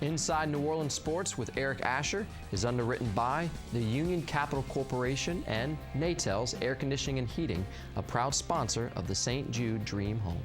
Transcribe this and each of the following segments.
Inside New Orleans Sports with Eric Asher is underwritten by the Union Capital Corporation and Natel's Air Conditioning and Heating, a proud sponsor of the St. Jude Dream Home.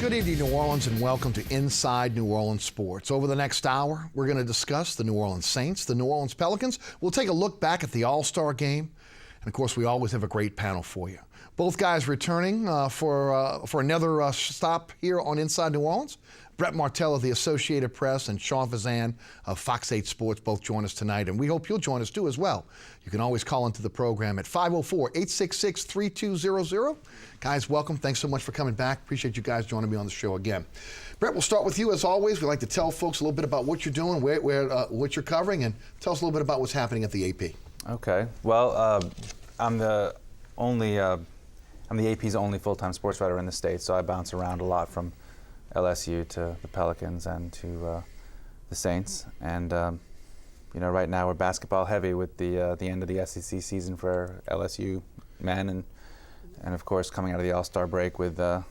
Good evening, New Orleans, and welcome to Inside New Orleans Sports. Over the next hour, we're going to discuss the New Orleans Saints, the New Orleans Pelicans. We'll take a look back at the All-Star game. And, of course, we always have a great panel for you. Both guys returning for another stop here on Inside New Orleans. Brett Martel of the Associated Press and Sean Fazende of Fox 8 Sports both join us tonight, and we hope you'll join us too as well. You can always call into the program at 504-866-3200. Guys, welcome. Thanks so much for coming back. Appreciate you guys joining me on the show again. Brett, we'll start with you as always. We like to tell folks a little bit about what you're doing, what you're covering, and tell us a little bit about what's happening at the AP. Okay. Well, I'm the AP's only full-time sports writer in the state, so I bounce around a lot from LSU to the Pelicans and to the Saints. And right now we're basketball heavy with the end of the SEC season for LSU men, and of course coming out of the All-Star break with the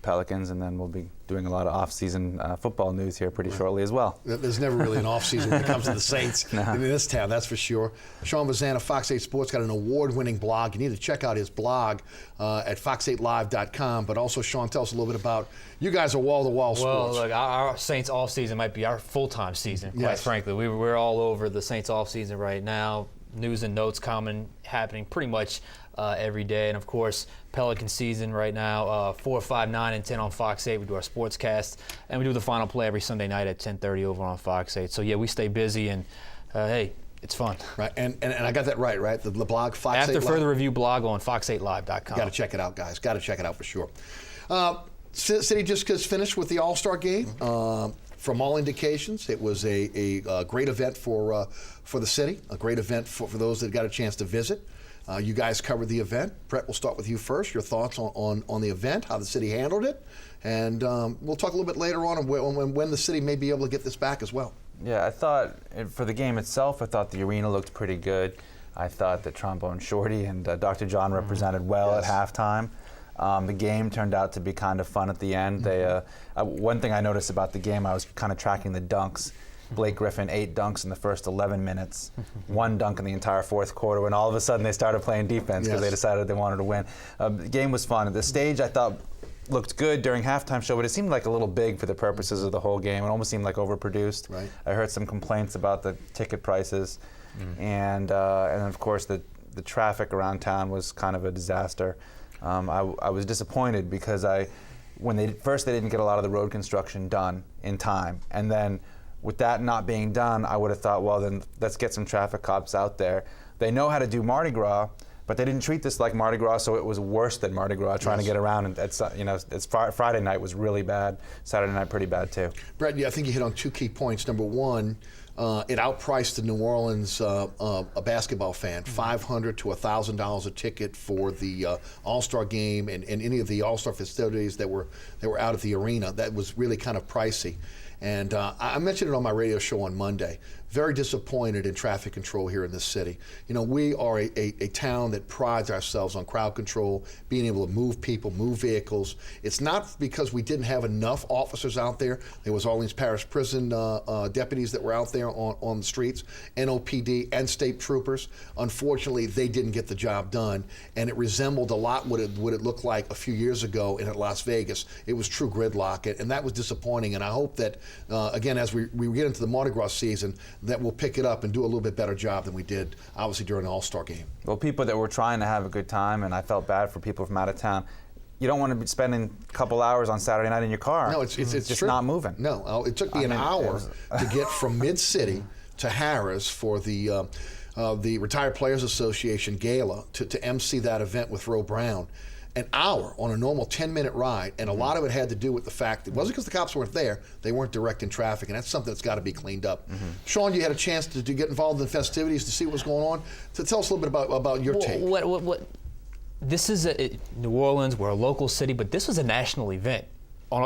Pelicans, and then we'll be doing a lot of off-season football news here pretty shortly as well. There's never really an off-season when it comes to the Saints in this town, that's for sure. Sean Fazende of Fox 8 Sports got an award-winning blog. You need to check out his blog at fox8live.com. But also, Sean, tell us a little bit about, you guys are wall-to-wall sports. Well, look, our Saints off-season might be our full-time season, quite frankly. We're all over the Saints off-season right now. News and notes happening pretty much every day. And, of course, Pelican season right now, 4, 5, 9, and 10 on Fox 8. We do our sportscast, and we do the final play every Sunday night at 10:30 over on Fox 8. So, yeah, we stay busy, and, hey, it's fun. Right, and I got that right? The blog, Fox 8 After Live? Further Review blog on fox8live.com. Got to check it out, guys. Got to check it out for sure. City just finished with the All-Star game. From all indications, it was a great event for the city, a great event for those that got a chance to visit. You guys covered the event. Brett, we'll start with you first. Your thoughts on the event, how the city handled it, and we'll talk a little bit later on when the city may be able to get this back as well. Yeah, I thought for the game itself, I thought the arena looked pretty good. I thought that Trombone Shorty and Dr. John represented well at halftime. The game turned out to be kind of fun at the end. One thing I noticed about the game, I was kind of tracking the dunks. Blake Griffin, 8 dunks in the first 11 minutes, 1 dunk in the entire fourth quarter, when all of a sudden they started playing defense because they decided they wanted to win. The game was fun. The stage, I thought, looked good during halftime show, but it seemed like a little big for the purposes of the whole game. It almost seemed like overproduced. Right. I heard some complaints about the ticket prices, and of course the traffic around town was kind of a disaster. I was disappointed because when they didn't get a lot of the road construction done in time, and then with that not being done, I would have thought, well, then let's get some traffic cops out there. They know how to do Mardi Gras, but they didn't treat this like Mardi Gras, so it was worse than Mardi Gras trying to get around. And Friday night was really bad. Saturday night pretty bad too. Brett, I think you hit on 2 key points. Number one, it outpriced the New Orleans a basketball fan, $500 to $1,000 a ticket for the All-Star game and any of the All-Star festivities that were out at the arena. That was really kind of pricey. And I mentioned it on my radio show on Monday. Very disappointed in traffic control here in this city. We are a town that prides ourselves on crowd control, being able to move people, move vehicles. It's not because we didn't have enough officers out there. There was Orleans Parish Prison deputies that were out there on the streets, NOPD and state troopers. Unfortunately, they didn't get the job done, and it resembled a lot what it looked like a few years ago in Las Vegas. It was true gridlock, and that was disappointing. And I hope that, again, as we get into the Mardi Gras season, that we'll pick it up and do a little bit better job than we did, obviously, during the All-Star game. Well, people that were trying to have a good time, and I felt bad for people from out of town, you don't want to be spending a couple hours on Saturday night in your car. No, it's just true. Not moving. No, it took me an hour to get from Mid-City to Harrah's for the Retired Players Association Gala to MC that event with Ro Brown. an hour on a normal 10-minute ride, and a lot of it had to do with the fact that it wasn't because the cops weren't there, they weren't directing traffic, and that's something that's got to be cleaned up. Sean, you had a chance to get involved in the festivities to see what was going on. So tell us a little bit about your take. This is New Orleans, we're a local city, but this was a national event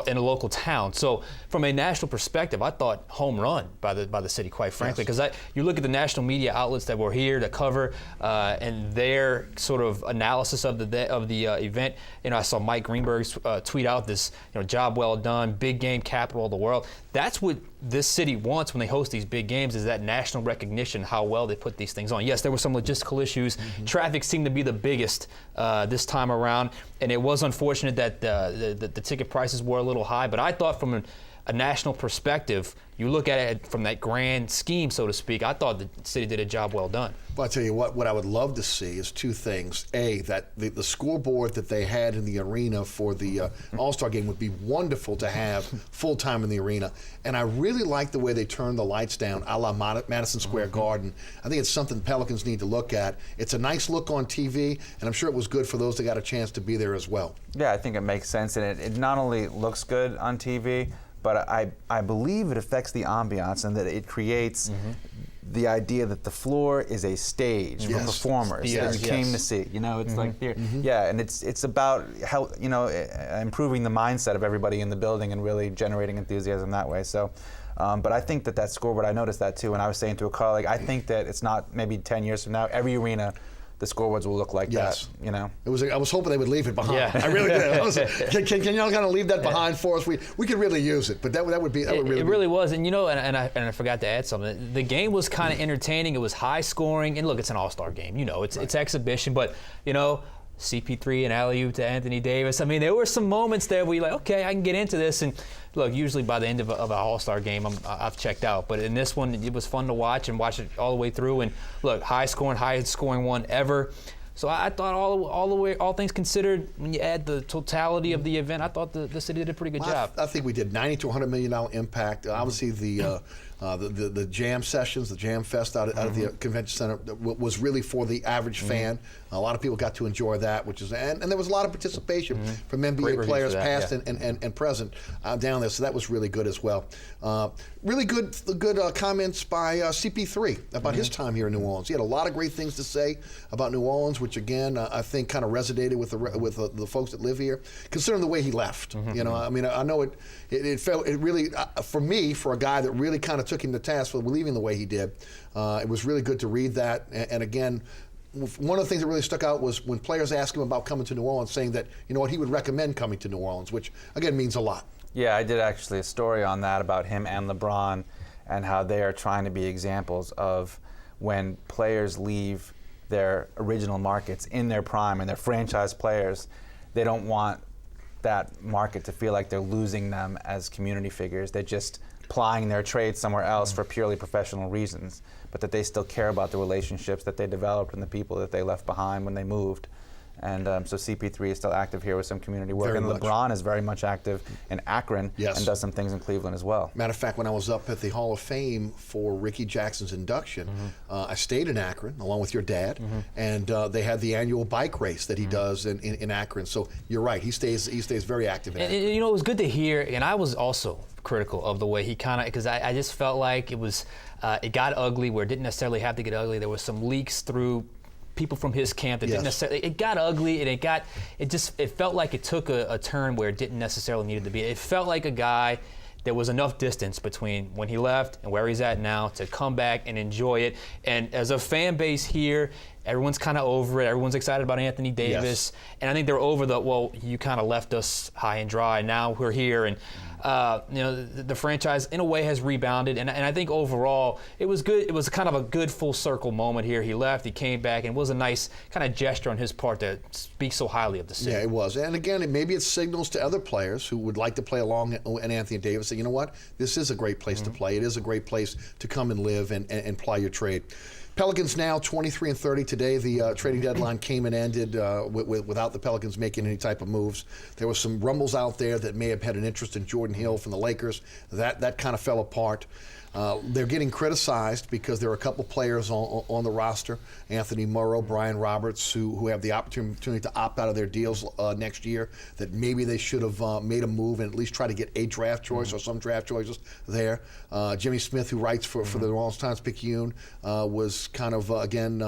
in a local town. So from a national perspective, I thought home run by the city, quite frankly, because you look at the national media outlets that were here to cover and their sort of analysis of the event. I saw Mike Greenberg tweet out this, job well done, big game capital of the world. That's what this city wants when they host these big games, is that national recognition, how well they put these things on. Yes, there were some logistical issues. Traffic seemed to be the biggest this time around, and it was unfortunate that the ticket prices were a little high, but I thought from a national perspective, you look at it from that grand scheme, so to speak, I thought the city did a job well done. Well, I'll tell you what I would love to see is two things. A, that the scoreboard that they had in the arena for the All-Star game would be wonderful to have full-time in the arena. And I really like the way they turned the lights down a la Madison Square Garden. I think it's something Pelicans need to look at. It's a nice look on TV, and I'm sure it was good for those that got a chance to be there as well. Yeah, I think it makes sense, and it not only looks good on TV, but I believe it affects the ambiance, and that it creates the idea that the floor is a stage for performers that you came to see. It's like theater. Yeah, and it's about how improving the mindset of everybody in the building and really generating enthusiasm that way. So, but I think that scoreboard, I noticed that too, and I was saying to a colleague, I think that it's not maybe 10 years from now, every arena, the scoreboards will look like that. It was. I was hoping they would leave it behind. Yeah. I really did. Can y'all kind of leave that behind for us? We could really use it, but that would really was. And and I forgot to add something. The game was kind of entertaining. It was high scoring, and look, it's an all-star game. It's exhibition, but CP3 and alley-oop to Anthony Davis. I mean, there were some moments there where you're like, okay, I can get into this. And look, usually by the end of an all-star game, I've checked out. But in this one, it was fun to watch it all the way through. And look, highest scoring one ever. So I thought all things considered, when you add the totality of the event, I thought the city did a pretty good job. I think we did $90 to $100 million impact. Obviously, the jam sessions, the jam fest out at the convention center was really for the average fan. A lot of people got to enjoy that, and there was a lot of participation from NBA players past and present down there. So that was really good as well. Really good comments by CP3 about his time here in New Orleans. He had a lot of great things to say about New Orleans, which again I think kind of resonated with the folks that live here, considering the way he left. I mean, I know it felt really for me, for a guy that really kind of took him to task for leaving the way he did. It was really good to read that, and again, one of the things that really stuck out was when players asked him about coming to New Orleans, saying that he would recommend coming to New Orleans, which again means a lot. Yeah, I did actually a story on that about him and LeBron, and how they are trying to be examples of when players leave their original markets in their prime and they're franchise players, they don't want that market to feel like they're losing them as community figures. They're just plying their trade somewhere else for purely professional reasons, but that they still care about the relationships that they developed and the people that they left behind when they moved. And so CP3 is still active here with some community work. Very and much. LeBron is very much active in Akron and does some things in Cleveland as well. Matter of fact, when I was up at the Hall of Fame for Ricky Jackson's induction, I stayed in Akron along with your dad, and they had the annual bike race that he does in Akron. So you're right, he stays very active in Akron. And, it was good to hear, and I was also critical of the way he because I just felt like it got ugly where it didn't necessarily have to get ugly. There was some leaks through people from his camp that didn't necessarily, it got ugly, and it felt like it took a turn where it didn't necessarily need to be. It felt like a guy, there was enough distance between when he left and where he's at now to come back and enjoy it. And as a fan base here, everyone's kind of over it. Everyone's excited about Anthony Davis. And I think they're over you kind of left us high and dry. Now we're here. And the franchise in a way has rebounded, and I think overall it was good. It was kind of a good full circle moment here. He left, he came back, and it was a nice kind of gesture on his part to speak so highly of the city. Yeah, it was. And again, maybe it signals to other players who would like to play along and Anthony Davis that, you know what, this is a great place to play. It is a great place to come and live and ply your trade. Pelicans now 23-30 today. The trading deadline came and ended without the Pelicans making any type of moves. There was some rumbles out there that may have had an interest in Jordan Hill from the Lakers. That kind of fell apart. They're getting criticized because there are a couple players on the roster, Anthony Morrow, Brian Roberts, who have the opportunity to opt out of their deals next year, that maybe they should have made a move and at least try to get a draft choice or some draft choices there. Jimmy Smith, who writes for the New Orleans Times-Picayune, was kind of, again,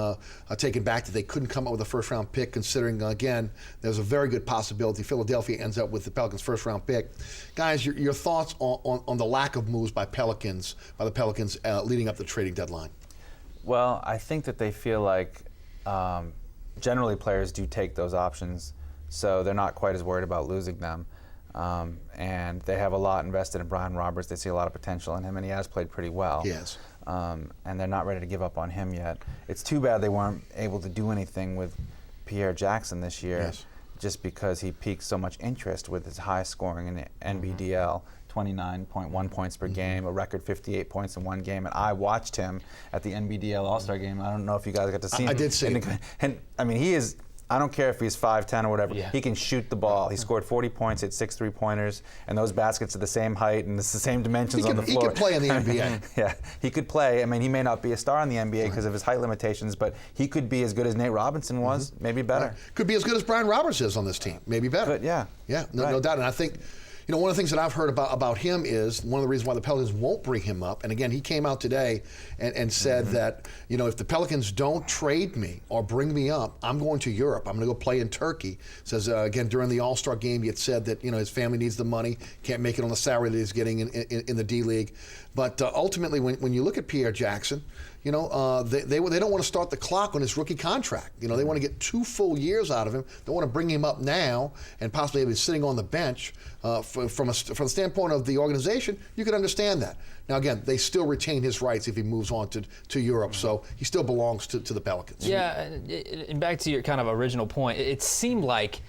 taken back that they couldn't come up with a first-round pick, considering, again, there's a very good possibility Philadelphia ends up with the Pelicans' first-round pick. Guys, your thoughts on the lack of moves by the Pelicans leading up to the trading deadline? Well, I think that they feel like generally players do take those options, so they're not quite as worried about losing them. And they have a lot invested in Brian Roberts. They see a lot of potential in him, and he has played pretty well. Yes. And they're not ready to give up on him yet. It's too bad they weren't able to do anything with Pierre Jackson this year, yes, just because he piqued so much interest with his high scoring in NBDL. 29.1 points per game, a record 58 points in one game, and I watched him at the NBDL All-Star game. I don't know if you guys got to see him. I did see him. And I mean, he is, I don't care if he's 5'10" or whatever, he can shoot the ball. He scored 40 points, hit 6 3-pointers, and those baskets are the same height and it's the same dimensions on the floor. He could play in the NBA. Yeah, he could play. I mean, he may not be a star in the NBA because of his height limitations, but he could be as good as Nate Robinson was, maybe better. Could be as good as Brian Roberts is on this team, maybe better. But yeah. Yeah, no doubt. And I think, you know, one of the things that I've heard about him is one of the reasons why the Pelicans won't bring him up. And again, he came out today and said that, you know, if the Pelicans don't trade me or bring me up, I'm going to Europe. I'm going to go play in Turkey. Says, again, during the All-Star game, he had said that, you know, his family needs the money, can't make it on the salary that he's getting in the D-League. But ultimately, when you look at Pierre Jackson, you know, they don't want to start the clock on his rookie contract. You know, they want to get 2 full years out of him. They want to bring him up now and possibly have him sitting on the bench. From the standpoint of the organization, you could understand that. Now, again, they still retain his rights if he moves on to Europe, so he still belongs to the Pelicans. Yeah, and back to your kind of original point, it seemed like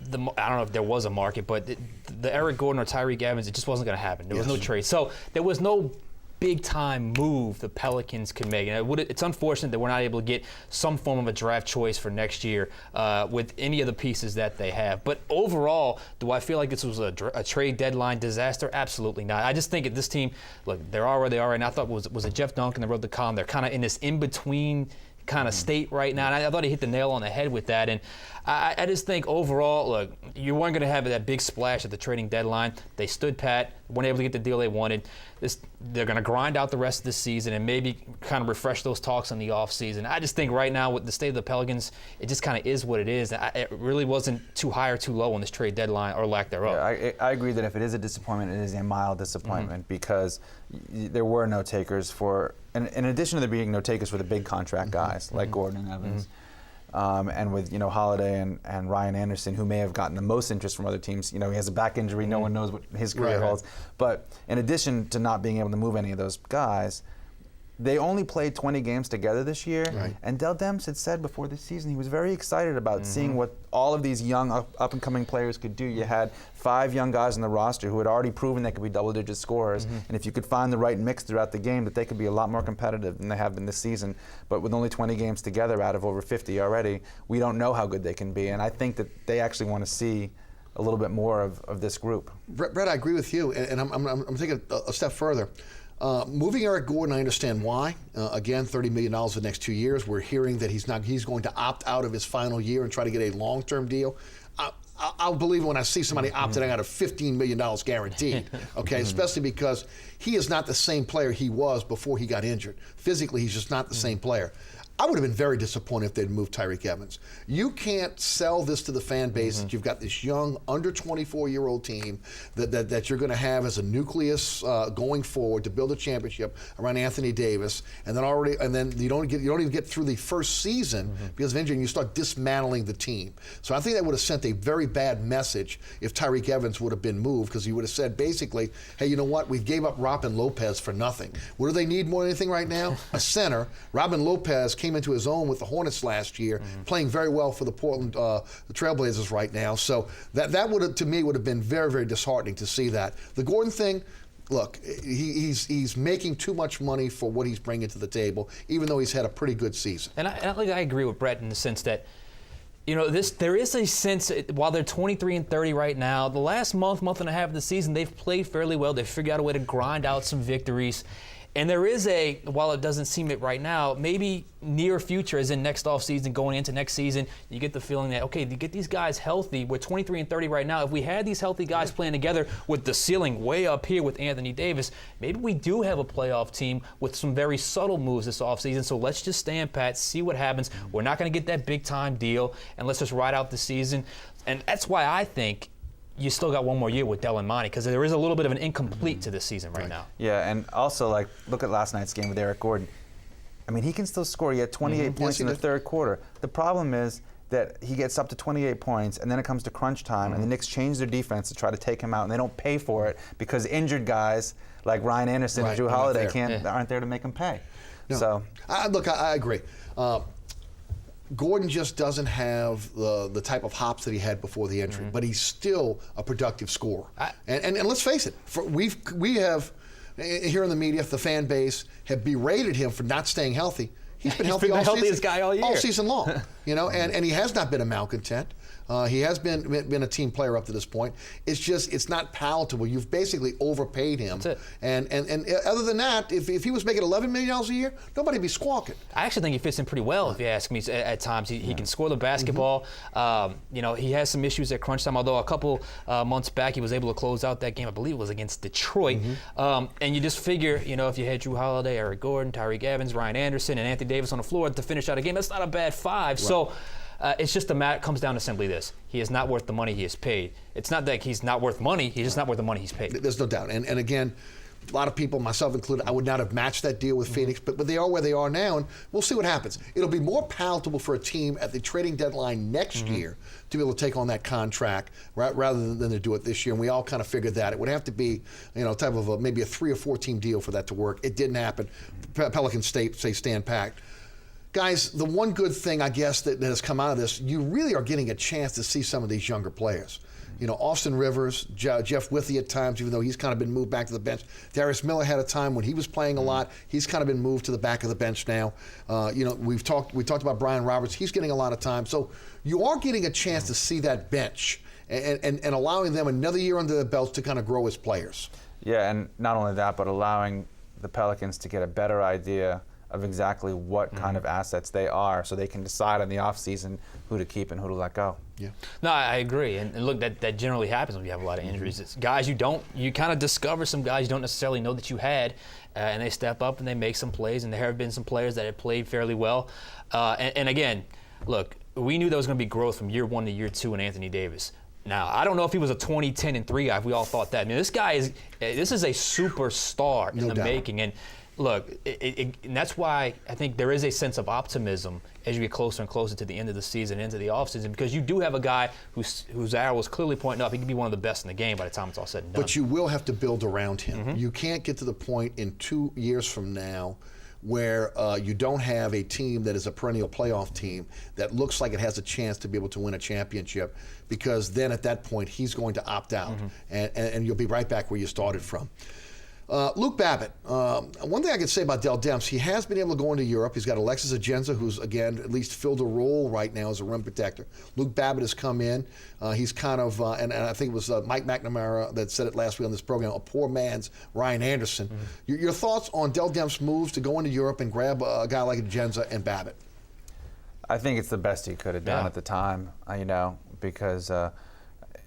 I don't know if there was a market, but the Eric Gordon or Tyreek Evans, it just wasn't going to happen. There was no trade. So there was no big-time move the Pelicans could make. And it's unfortunate that we're not able to get some form of a draft choice for next year with any of the pieces that they have. But overall, do I feel like this was a trade deadline disaster? Absolutely not. I just think that this team, look, they are where they are right now. I thought was it Jeff Duncan that wrote the column? They're kind of in this in-between kind of state right now. And I thought he hit the nail on the head with that. And I just think overall, look, you weren't going to have that big splash at the trading deadline. They stood pat, weren't able to get the deal they wanted. They're going to grind out the rest of the season and maybe kind of refresh those talks in the offseason. I just think right now with the state of the Pelicans, it just kind of is what it is. It really wasn't too high or too low on this trade deadline or lack thereof. Yeah, I agree that if it is a disappointment, it is a mild disappointment because there were no takers for, and in addition to there being no takers for the big contract guys like Gordon and Evans. And with, you know, Holiday and Ryan Anderson, who may have gotten the most interest from other teams. You know, he has a back injury. No one knows what his career holds. But in addition to not being able to move any of those guys, they only played 20 games together this year. And Dell Demps had said before the season he was very excited about seeing what all of these young up-and-coming players could do. You had 5 young guys on the roster who had already proven they could be double-digit scorers. And if you could find the right mix throughout the game, that they could be a lot more competitive than they have been this season. But with only 20 games together out of over 50 already, we don't know how good they can be. And I think that they actually want to see a little bit more of this group. Brett, I agree with you. And I'm taking a step further. Moving Eric Gordon, I understand why. Again, $30 million the next 2 years. We're hearing that he's going to opt out of his final year and try to get a long-term deal. I'll believe it when I see somebody opting out of $15 million guaranteed, okay? Especially because he is not the same player he was before he got injured. Physically, he's just not the same player. I would have been very disappointed if they'd moved Tyreek Evans. You can't sell this to the fan base that you've got this young, under 24-year-old team that you're going to have as a nucleus going forward to build a championship around Anthony Davis, and then you don't even get through the first season because of injury, and you start dismantling the team. So I think that would have sent a very bad message if Tyreek Evans would have been moved, because he would have said basically, hey, you know what? We gave up Robin Lopez for nothing. What do they need more than anything right now? A center. Robin Lopez came into his own with the Hornets last year, playing very well for the Portland the Trailblazers right now. So that would have, to me, would have been very, very disheartening to see that. The Gordon thing, look, he's making too much money for what he's bringing to the table, even though he's had a pretty good season. And I agree with Brett in the sense that, there is a sense, while they're 23-30 right now, the last month and a half of the season, they've played fairly well. They've figured out a way to grind out some victories. And there is while it doesn't seem it right now, maybe near future, as in next offseason, going into next season, you get the feeling that, okay, to get these guys healthy, we're 23-30 right now. If we had these healthy guys playing together with the ceiling way up here with Anthony Davis, maybe we do have a playoff team with some very subtle moves this offseason. So let's just stand pat, see what happens. We're not going to get that big-time deal, and let's just ride out the season. And that's why I think you still got one more year with Dell and Monty, because there is a little bit of an incomplete to this season right now. Yeah, and also, look at last night's game with Eric Gordon. I mean, he can still score. He had 28 points in the third quarter. The problem is that he gets up to 28 points, and then it comes to crunch time, and the Knicks change their defense to try to take him out, and they don't pay for it because injured guys like Ryan Anderson and Drew Holiday aren't there to make him pay. No. So, I agree. Gordon just doesn't have the type of hops that he had before the injury, but he's still a productive scorer. And let's face it, we have here in the media, the fan base have berated him for not staying healthy. He's been healthy all healthiest guy all year, all season long. And he has not been a malcontent. He has been a team player up to this point. It's not palatable. You've basically overpaid him. That's it. And other than that, if he was making $11 million a year, nobody'd be squawking. I actually think he fits in pretty well, if you ask me. At times, he can score the basketball. He has some issues at crunch time. Although a couple months back, he was able to close out that game. I believe it was against Detroit. And you just figure, if you had Drew Holiday, Eric Gordon, Tyreek Evans, Ryan Anderson, and Anthony Davis on the floor to finish out a game, that's not a bad five. Right. So. It's just comes down to simply this. He is not worth the money he is paid. It's not that he's not worth money. He's just not worth the money he's paid. There's no doubt. And again, a lot of people, myself included, I would not have matched that deal with Phoenix, but they are where they are now, and we'll see what happens. It'll be more palatable for a team at the trading deadline next year to be able to take on that contract rather than to do it this year. And we all kind of figured that. It would have to be, type of maybe a 3 or 4 team deal for that to work. It didn't happen. Pelicans stand packed. Guys, the one good thing, I guess, that has come out of this, you really are getting a chance to see some of these younger players. Austin Rivers, Jeff Withey at times, even though he's kind of been moved back to the bench. Darius Miller had a time when he was playing a lot. He's kind of been moved to the back of the bench now. We talked about Brian Roberts. He's getting a lot of time. So you are getting a chance to see that bench and allowing them another year under their belts to kind of grow as players. Yeah, and not only that, but allowing the Pelicans to get a better idea of exactly what kind of assets they are, so they can decide in the offseason who to keep and who to let go. Yeah. No, I agree. And look, that generally happens when you have a lot of injuries. It's guys you kind of discover some guys you don't necessarily know that you had, and they step up and they make some plays, and there have been some players that have played fairly well. And again, look, we knew there was going to be growth from year 1 to year 2 in Anthony Davis. Now, I don't know if he was a 20-10-3 guy, if we all thought that. I mean, this is a superstar in the making. And look, and that's why I think there is a sense of optimism as you get closer and closer to the end of the season, into the offseason, because you do have a guy whose arrow was clearly pointing up. He could be one of the best in the game by the time it's all said and done. But you will have to build around him. You can't get to the point in 2 years from now where you don't have a team that is a perennial playoff team that looks like it has a chance to be able to win a championship, because then at that point he's going to opt out, and you'll be right back where you started from. Luke Babbitt, one thing I could say about Dell Demps, he has been able to go into Europe. He's got Alexis Agenza, who's, again, at least filled a role right now as a rim protector. Luke Babbitt has come in. He's kind of, and I think it was Mike McNamara that said it last week on this program, a poor man's Ryan Anderson. Your thoughts on Dell Demps' moves to go into Europe and grab a guy like Agenza and Babbitt? I think it's the best he could have done at the time, because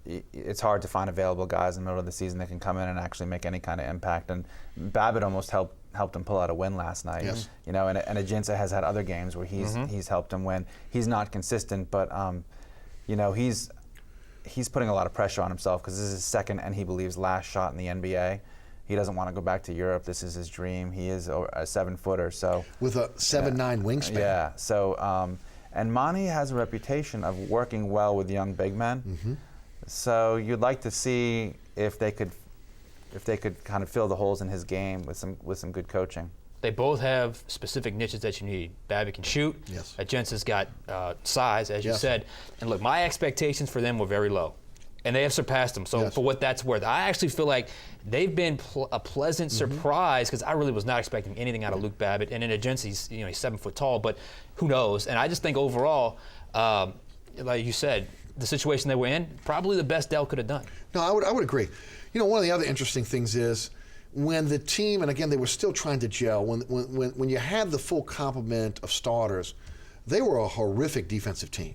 it's hard to find available guys in the middle of the season that can come in and actually make any kind of impact. And Babbitt almost helped him pull out a win last night. Yes. And Agenza has had other games where he's helped him win. He's not consistent, but he's putting a lot of pressure on himself, because this is his second and he believes last shot in the NBA. He doesn't want to go back to Europe. This is his dream. He is a 7-footer, so with a 7'9" wingspan. Yeah. So and Monty has a reputation of working well with young big men. So you'd like to see if they could kind of fill the holes in his game with some good coaching. They both have specific niches that you need. Babbitt can shoot. Yes. Agenza's got size, as you said. And look, my expectations for them were very low. And they have surpassed them. So for what that's worth, I actually feel like they've been a pleasant surprise, because I really was not expecting anything out of Luke Babbitt. And in a gents, he's 7 foot tall, but who knows? And I just think overall, like you said, the situation they were in, probably the best Dell could have done. No, I would agree. One of the other interesting things is when the team, and again, they were still trying to gel, when you had the full complement of starters, they were a horrific defensive team.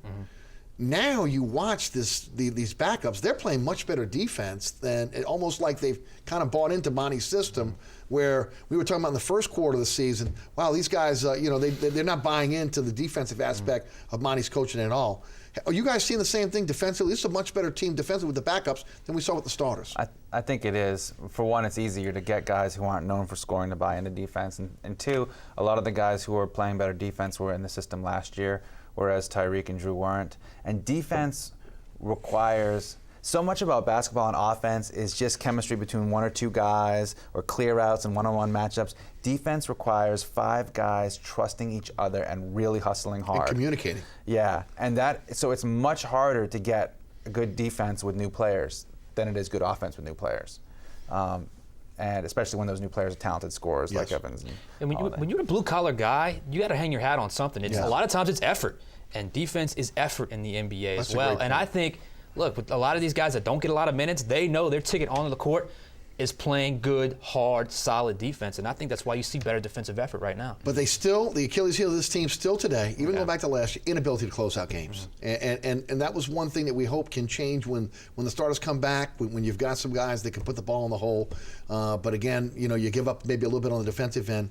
Now you watch these backups, they're playing much better defense than, almost like they've kind of bought into Monty's system, where we were talking about in the first quarter of the season, wow, these guys, they're not buying into the defensive aspect of Monty's coaching at all. Are you guys seeing the same thing defensively? This is a much better team defensively with the backups than we saw with the starters. I think it is. For one, it's easier to get guys who aren't known for scoring to buy into defense. And two, a lot of the guys who are playing better defense were in the system last year, whereas Tyreek and Drew weren't. And defense requires so much about basketball and offense is just chemistry between one or two guys or clear outs and one-on-one matchups. Defense requires 5 guys trusting each other and really hustling hard. And communicating. Yeah, and so it's much harder to get a good defense with new players than it is good offense with new players. And especially when those new players are talented scorers like Evans. And when you're a blue-collar guy, you got to hang your hat on something. A lot of times it's effort, and defense is effort in the NBA as well. And I think, look, with a lot of these guys that don't get a lot of minutes, they know their ticket onto the court is playing good, hard, solid defense. And I think that's why you see better defensive effort right now. But the Achilles heel of this team still today, even going back to last year, inability to close out games. And that was one thing that we hope can change when the starters come back, when you've got some guys that can put the ball in the hole. But again, you give up maybe a little bit on the defensive end.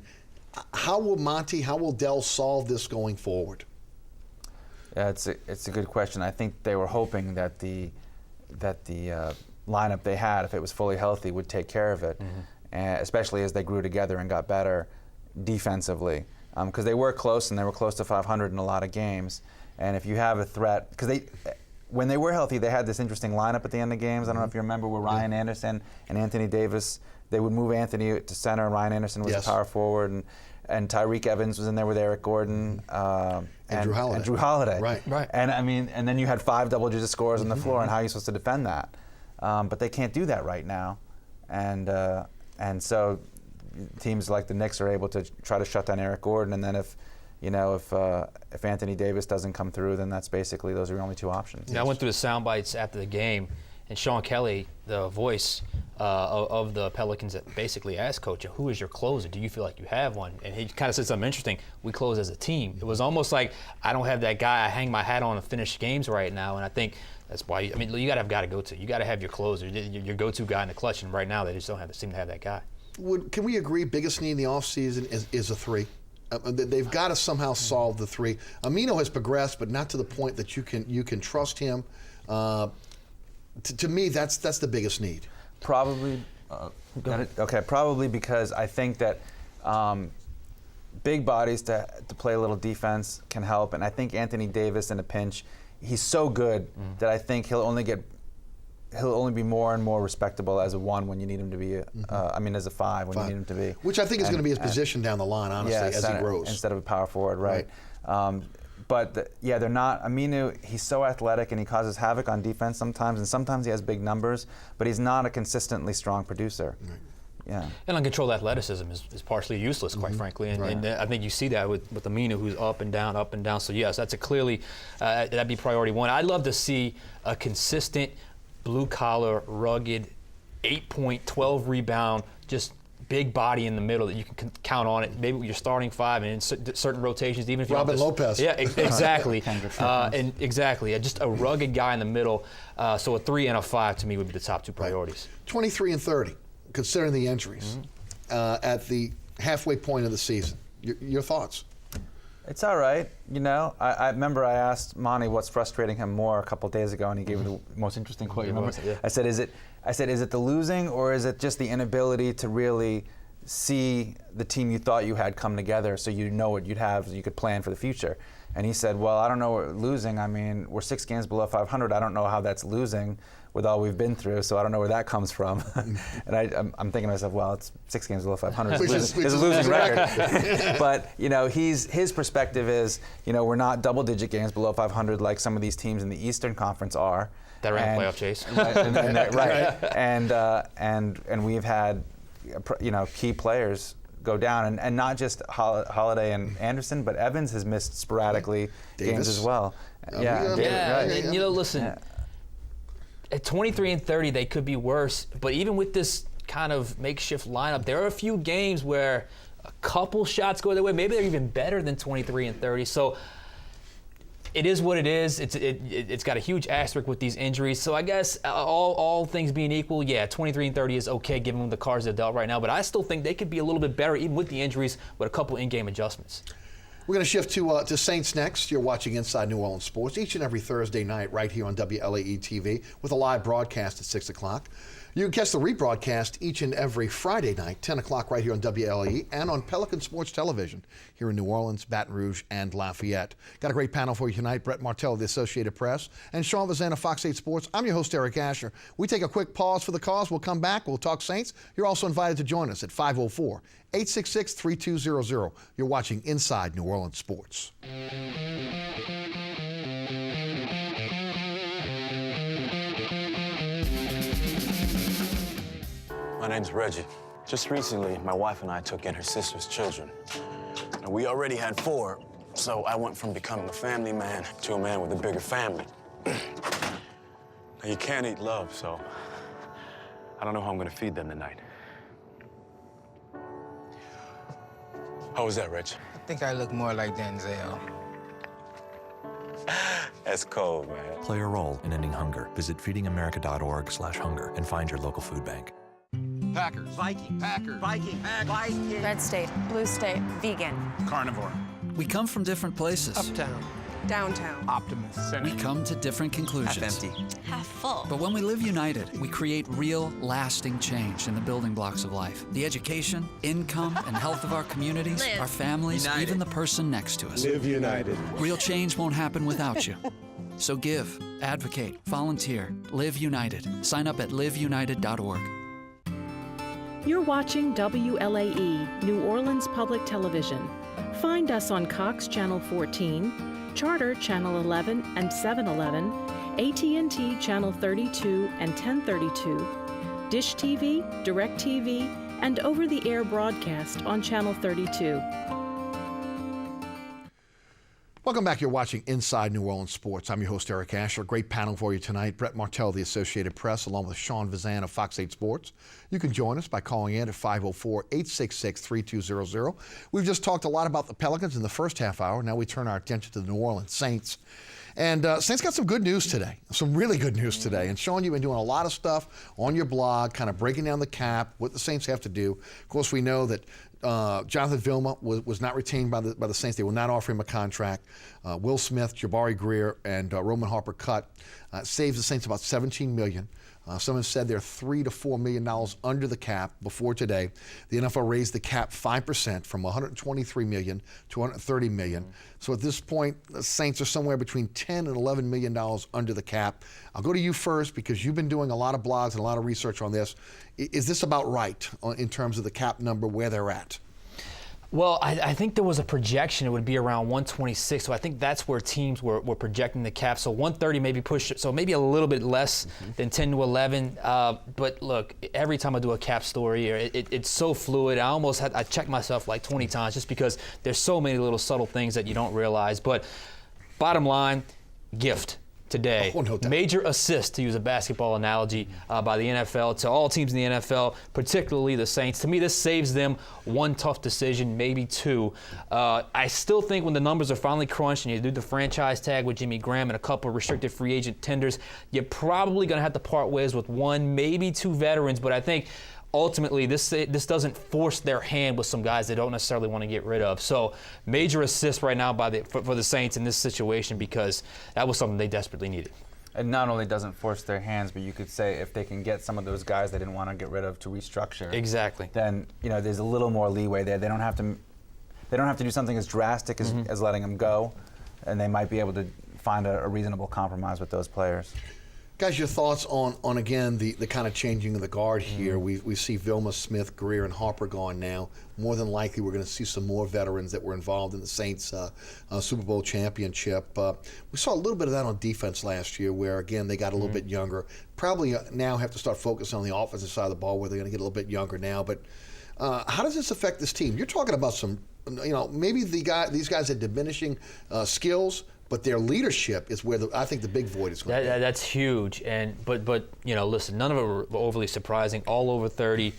How will Dell solve this going forward? Yeah, it's a good question. I think they were hoping that the lineup they had, if it was fully healthy, would take care of it, especially as they grew together and got better defensively. Because they were close, and they were close to 500 in a lot of games. And if you have a threat, because when they were healthy, they had this interesting lineup at the end of games. I don't know if you remember, where Ryan Anderson and Anthony Davis, they would move Anthony to center, and Ryan Anderson was a power forward, and Tyreek Evans was in there with Eric Gordon and Drew Holiday. Right. And and then you had 5 double-digit scorers on the floor, and how are you supposed to defend that? But they can't do that right now, and so teams like the Knicks are able to try to shut down Eric Gordon, and then if Anthony Davis doesn't come through, then that's basically those are your only 2 options. Yeah, I went through the sound bites after the game, and Sean Kelly, the voice of the Pelicans, basically asked Coach, who is your closer? Do you feel like you have one? And he kind of said something interesting. We close as a team. It was almost like, I don't have that guy I hang my hat on to finish games right now, and I think that's why, you got to have a guy to go to. You got to have your closer, your go-to guy in the clutch, and right now they just don't seem to have that guy. Can we agree biggest need in the offseason is a 3? They've got to somehow solve the 3. Amino has progressed, but not to the point that you can trust him. To me, that's the biggest need. Probably. Probably because I think that big bodies to play a little defense can help, and I think Anthony Davis in a pinch, he's so good that I think he'll only be more and more respectable as a 1 when you need him to be. As a 5 when you need him to be. Which I think is going to be his position down the line, honestly, as he grows. Instead of a power forward, right? But they're not. Aminu, he's so athletic and he causes havoc on defense sometimes, and sometimes he has big numbers, but he's not a consistently strong producer. Right. Yeah. And uncontrolled athleticism is partially useless, quite frankly. And I think you see that with Aminu, who's up and down. So yes, that's that'd be priority 1. I'd love to see a consistent, blue-collar, rugged, 8-point, 12-rebound, just big body in the middle that you can count on it. Maybe you're starting 5 and in certain rotations, even if you Robin Lopez. Yeah, exactly. Just a rugged guy in the middle. So a 3 and a 5 to me would be the top 2 priorities. 23 and 30, considering the injuries at the halfway point of the season. Your thoughts? It's all right. I remember I asked Monty what's frustrating him more a couple of days ago, and he gave me the most interesting quote. I said, is it the losing, or is it just the inability to really see the team you thought you had come together, so you know what you'd have, so you could plan for the future? And he said, well, I don't know what losing. I mean, we're 6 games below 500. I don't know how that's losing with all we've been through, so I don't know where that comes from. And I'm thinking to myself, well, it's 6 games below 500. It's a losing record. But his perspective is, we're not double-digit games below 500 like some of these teams in the Eastern Conference are. That ran a playoff chase. And we've had key players go down, and not just Holiday and Anderson, but Evans has missed sporadically games as well. And listen, at 23-30, they could be worse. But even with this kind of makeshift lineup, there are a few games where a couple shots go their way. Maybe they're even better than 23-30. So it is what it is. It's got a huge asterisk with these injuries. So I guess all things being equal, 23-30 is okay given them the cards they're dealt right now. But I still think they could be a little bit better even with the injuries with a couple in-game adjustments. We're going to shift to Saints next. You're watching Inside New Orleans Sports each and every Thursday night right here on WLAE TV with a live broadcast at 6 o'clock. You can catch the rebroadcast each and every Friday night, 10 o'clock right here on WLAE and on Pelican Sports Television here in New Orleans, Baton Rouge, and Lafayette. Got a great panel for you tonight. Brett Martel of the Associated Press and Sean Fazende of Fox 8 Sports. I'm your host, Eric Asher. We take a quick pause for the cause. We'll come back. We'll talk Saints. You're also invited to join us at 504-866-3200. You're watching Inside New Orleans Sports. My name's Reggie. Just recently, my wife and I took in her sister's children. And we already had 4, so I went from becoming a family man to a man with a bigger family. Now, you can't eat love, so I don't know how I'm gonna feed them tonight. How was that, Reg? I think I look more like Denzel. That's cold, man. Play a role in ending hunger. Visit feedingamerica.org/hunger and find your local food bank. Packers. Viking. Packers. Viking. Viking. Red state. Blue state. Vegan. Carnivore. We come from different places. Uptown. Downtown. Optimist. We come to different conclusions. Half empty. Half full. But when we live united, we create real, lasting change in the building blocks of life. The education, income, and health of our communities, Live. our families, United. even the person next to us. Live united. Real change won't happen without you. So give, advocate, volunteer, live united. Sign up at liveunited.org. You're watching WLAE, New Orleans Public Television. Find us on Cox Channel 14, Charter Channel 11 and 711, AT&T Channel 32 and 1032, Dish TV, Direct TV, and over-the-air broadcast on Channel 32. Welcome back. You're watching Inside New Orleans Sports. I'm your host, Eric Asher. Great panel for you tonight. Brett Martel, the Associated Press, along with Sean Fazende of Fox 8 Sports. You can join us by calling in at 504-866-3200. We've just talked a lot about the Pelicans in the first half hour. Now we turn our attention to the New Orleans Saints. And Saints got some good news today, some really good news today. And Sean, you've been doing a lot of stuff on your blog, kind of breaking down the cap, what the Saints have to do. Of course, we know that Jonathan Vilma was not retained by the Saints. They will not offer him a contract. Will Smith, Jabari Greer, and Roman Harper cut saves the Saints about $17 million. Someone said they're $3 to $4 million under the cap before today. The NFL raised the cap 5% from $123 million to $130 million. So at this point, the Saints are somewhere between $10 and $11 million under the cap. I'll go to you first because you've been doing a lot of blogs and a lot of research on this. Is this about right in terms of the cap number, where they're at? Well, I think there was a projection it would be around 126, so I think that's where teams were projecting the cap. So 130 maybe push it, so maybe a little bit less than 10 to 11. But look, every time I do a cap story, it's so fluid. I check myself like 20 times just because there's so many little subtle things that you don't realize. But bottom line, gift today. Oh, no doubt. Major assist, to use a basketball analogy, by the NFL to all teams in the NFL, particularly the Saints. To me, this saves them one tough decision, maybe two. I still think when the numbers are finally crunched and you do the franchise tag with Jimmy Graham and a couple of restricted free agent tenders, you're probably going to have to part ways with one, maybe two veterans. But I think ultimately, this doesn't force their hand with some guys they don't necessarily want to get rid of. So, major assist right now for the Saints in this situation because that was something they desperately needed. And not only doesn't force their hands, but you could say if they can get some of those guys they didn't want to get rid of to restructure. Exactly. Then there's a little more leeway there. They don't have to do something as drastic as letting them go, and they might be able to find a reasonable compromise with those players. Guys, your thoughts on again, the kind of changing of the guard here. We see Vilma, Smith, Greer, and Harper gone now. More than likely, we're going to see some more veterans that were involved in the Saints Super Bowl championship. We saw a little bit of that on defense last year where, again, they got a little bit younger. Probably now have to start focusing on the offensive side of the ball where they're going to get a little bit younger now. But how does this affect this team? You're talking about some, maybe these guys had diminishing skills, but their leadership is where I think the big void is going to be. That's huge. But listen, none of it were overly surprising. All over 30,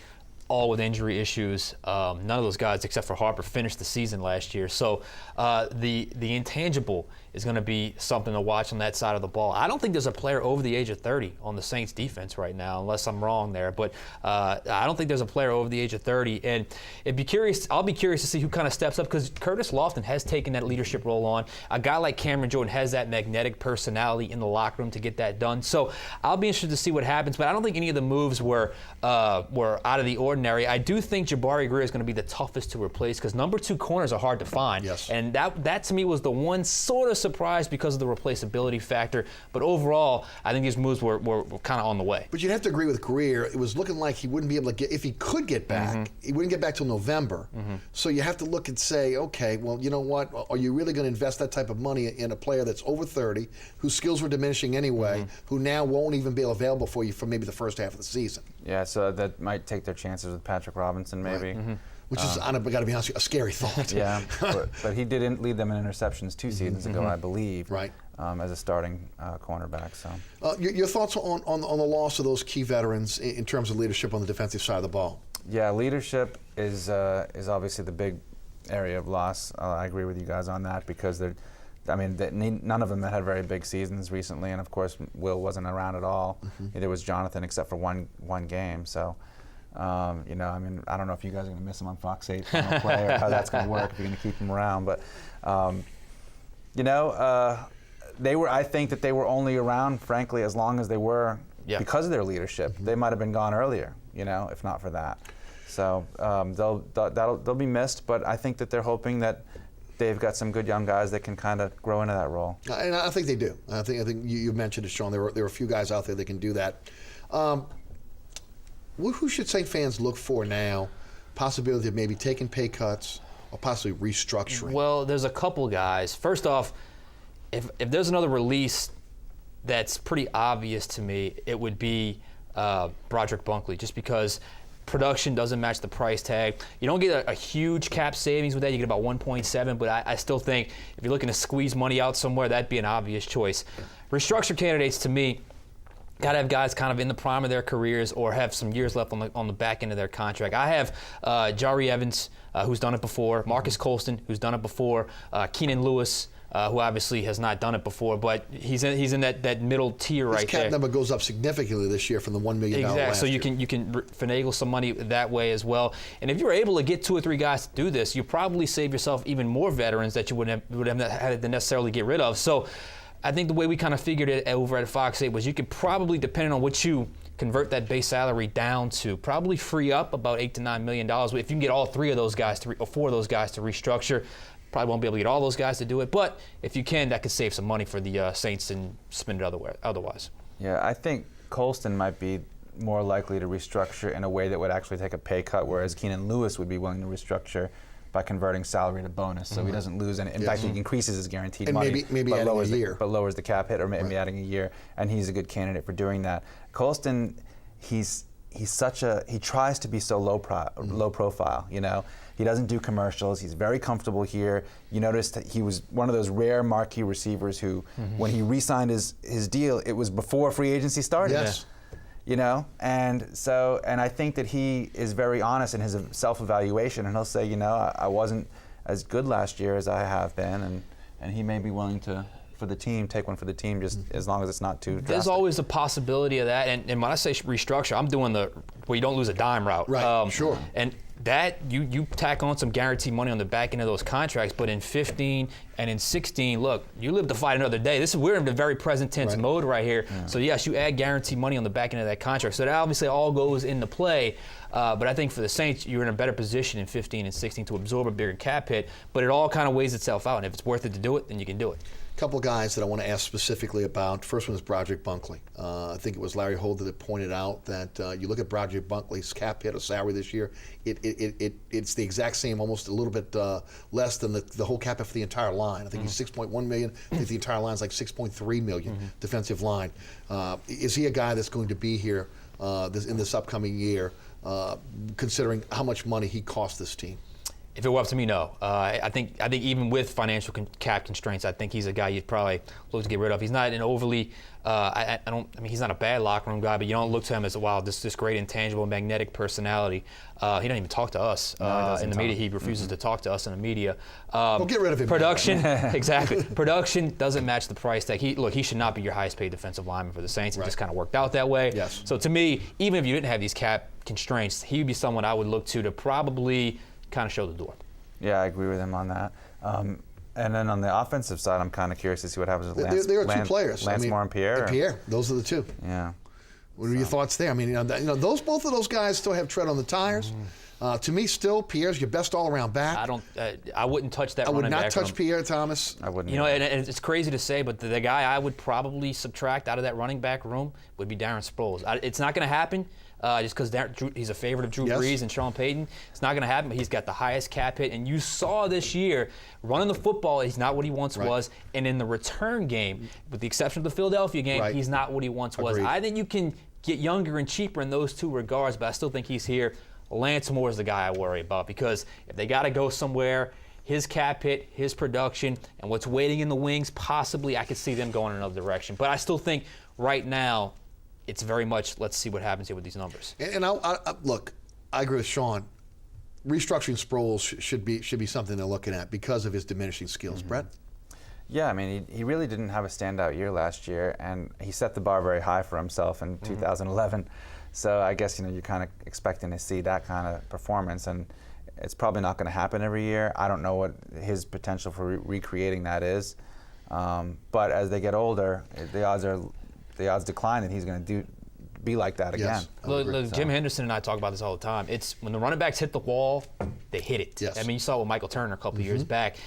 all with injury issues. None of those guys, except for Harper, finished the season last year. So the intangible is going to be something to watch on that side of the ball. I don't think there's a player over the age of 30 on the Saints defense right now, unless I'm wrong there. But I don't think there's a player over the age of 30. And I'll be curious to see who kind of steps up, because Curtis Lofton has taken that leadership role on. A guy like Cameron Jordan has that magnetic personality in the locker room to get that done. So I'll be interested to see what happens. But I don't think any of the moves were out of the ordinary. I do think Jabari Greer is going to be the toughest to replace, because number 2 corners are hard to find. Yes. And that to me was the one sort of surprise because of the replaceability factor. But overall, I think these moves were kind of on the way. But you'd have to agree with Greer. It was looking like he wouldn't be able to get, if he could get back, he wouldn't get back till November. So you have to look and say, okay, well, you know what? Are you really going to invest that type of money in a player that's over 30, whose skills were diminishing anyway, who now won't even be available for you for maybe the first half of the season? Yeah, so that might take their chances with Patrick Robinson, maybe. Right. Which is, I got to be honest with you, a scary thought. Yeah, but he did lead them in interceptions 2 seasons ago, I believe. Right. As a starting cornerback. So, your thoughts on the loss of those key veterans in terms of leadership on the defensive side of the ball? Yeah, leadership is obviously the big area of loss. I agree with you guys on that, because none of them had very big seasons recently, and of course Will wasn't around at all. Neither was Jonathan, except for one game. So. I don't know if you guys are going to miss him on Fox 8 play or how that's going to work if you're going to keep him around. But, I think that they were only around, frankly, as long as they were because of their leadership. They might have been gone earlier, if not for that. So they'll be missed, but I think that they're hoping that they've got some good young guys that can kind of grow into that role. And I think they do. I think you mentioned it, Sean. There are a few guys out there that can do that. Who should Saint fans look for now? Possibility of maybe taking pay cuts or possibly restructuring? Well, there's a couple guys. First off, if there's another release that's pretty obvious to me, it would be Broderick Bunkley, just because production doesn't match the price tag. You don't get a huge cap savings with that. You get about 1.7, but I still think if you're looking to squeeze money out somewhere, that'd be an obvious choice. Restructure candidates, to me, got to have guys kind of in the prime of their careers or have some years left on the back end of their contract. I have Jari Evans, who's done it before, Marcus Colston, who's done it before, Keenan Lewis, who obviously has not done it before, but he's in that middle tier right there. His cap number goes up significantly this year from the $1 million exactly. last So year. you can finagle some money that way as well. And if you're able to get 2 or 3 guys to do this, you probably save yourself even more veterans that you would have had to necessarily get rid of. So I think the way we kind of figured it over at Fox 8 was you could probably, depending on what you convert that base salary down to, probably free up about $8 to $9 million. If you can get all 3 of those guys or 4 of those guys to restructure, probably won't be able to get all those guys to do it. But if you can, that could save some money for the Saints and spend it otherwise. Yeah, I think Colston might be more likely to restructure in a way that would actually take a pay cut, whereas Keenan Lewis would be willing to restructure by converting salary to bonus, so he doesn't lose any. In fact, he increases his guaranteed money, maybe but adding a year, but lowers the cap hit, or maybe adding a year. And he's a good candidate for doing that. Colston, he tries to be so low profile. He doesn't do commercials. He's very comfortable here. You notice that he was one of those rare marquee receivers who, when he re-signed his deal, it was before free agency started. Yes. And I think that he is very honest in his self-evaluation, and he'll say, I wasn't as good last year as I have been, and he may be willing to, take one for the team, just as long as it's not too drastic. There's always a possibility of that, and when I say restructure, I'm doing the where you don't lose a dime route. Right, sure. And that, you tack on some guaranteed money on the back end of those contracts, but in 15 and in 16, look, you live to fight another day. We're in the very present tense mode right here. Yeah. So yes, you add guaranteed money on the back end of that contract. So that obviously all goes into play. But I think for the Saints, you're in a better position in 15 and 16 to absorb a bigger cap hit. But it all kind of weighs itself out. And if it's worth it to do it, then you can do it. couple of guys that I want to ask specifically about. First one is Broderick Bunkley. I think it was Larry Holder that pointed out that you look at Broderick Bunkley's cap hit or salary this year, it's the exact same, almost a little bit less than the whole cap hit for the entire line. I think he's $6.1 million. I think the entire line is like $6.3 million defensive line. Is he a guy that's going to be here in this upcoming year, considering how much money he cost this team? If it were up to me, no. I think even with financial cap constraints, I think he's a guy you'd probably look to get rid of. He's not an overly, he's not a bad locker room guy, but you don't look to him as wow, this great intangible, magnetic personality. He doesn't even talk to us in the media. He refuses to talk to us in the media. Well, get rid of him. Production, exactly. Production doesn't match the price tag. He should not be your highest paid defensive lineman for the Saints. It just kind of worked out that way. Yes. So to me, even if you didn't have these cap constraints, he would be someone I would look to probably kind of show the door. Yeah, I agree with him on that. And then on the offensive side, I'm kind of curious to see what happens with Lance. There are two players. Lance Moore and Pierre. Pierre, those are the two. Yeah. What are your thoughts there? I mean, both of those guys still have tread on the tires. To me, still, Pierre's your best all-around back. I wouldn't touch that. I would running not back touch room. Pierre Thomas. I wouldn't. And it's crazy to say, but the guy I would probably subtract out of that running back room would be Darren Sproles. It's not going to happen. Just because he's a favorite of Drew Brees and Sean Payton. It's not going to happen, but he's got the highest cap hit. And you saw this year, running the football, he's not what he once was. And in the return game, with the exception of the Philadelphia game, he's not what he once was. I think you can get younger and cheaper in those two regards, but I still think he's here. Lance Moore is the guy I worry about, because if they got to go somewhere, his cap hit, his production, and what's waiting in the wings, possibly I could see them going in another direction. But I still think right now, it's very much, let's see what happens here with these numbers. And look, I agree with Sean. Restructuring Sproles should be something they're looking at because of his diminishing skills. Brett? Yeah, I mean, he really didn't have a standout year last year, and he set the bar very high for himself in 2011. So I guess you're kind of expecting to see that kind of performance, and it's probably not going to happen every year. I don't know what his potential for recreating that is, but as they get older, the odds decline that he's going to be like that again. Yes, look, Jim Henderson and I talk about this all the time. It's when the running backs hit the wall, they hit it. Yes. I mean, you saw with Michael Turner a couple of years back.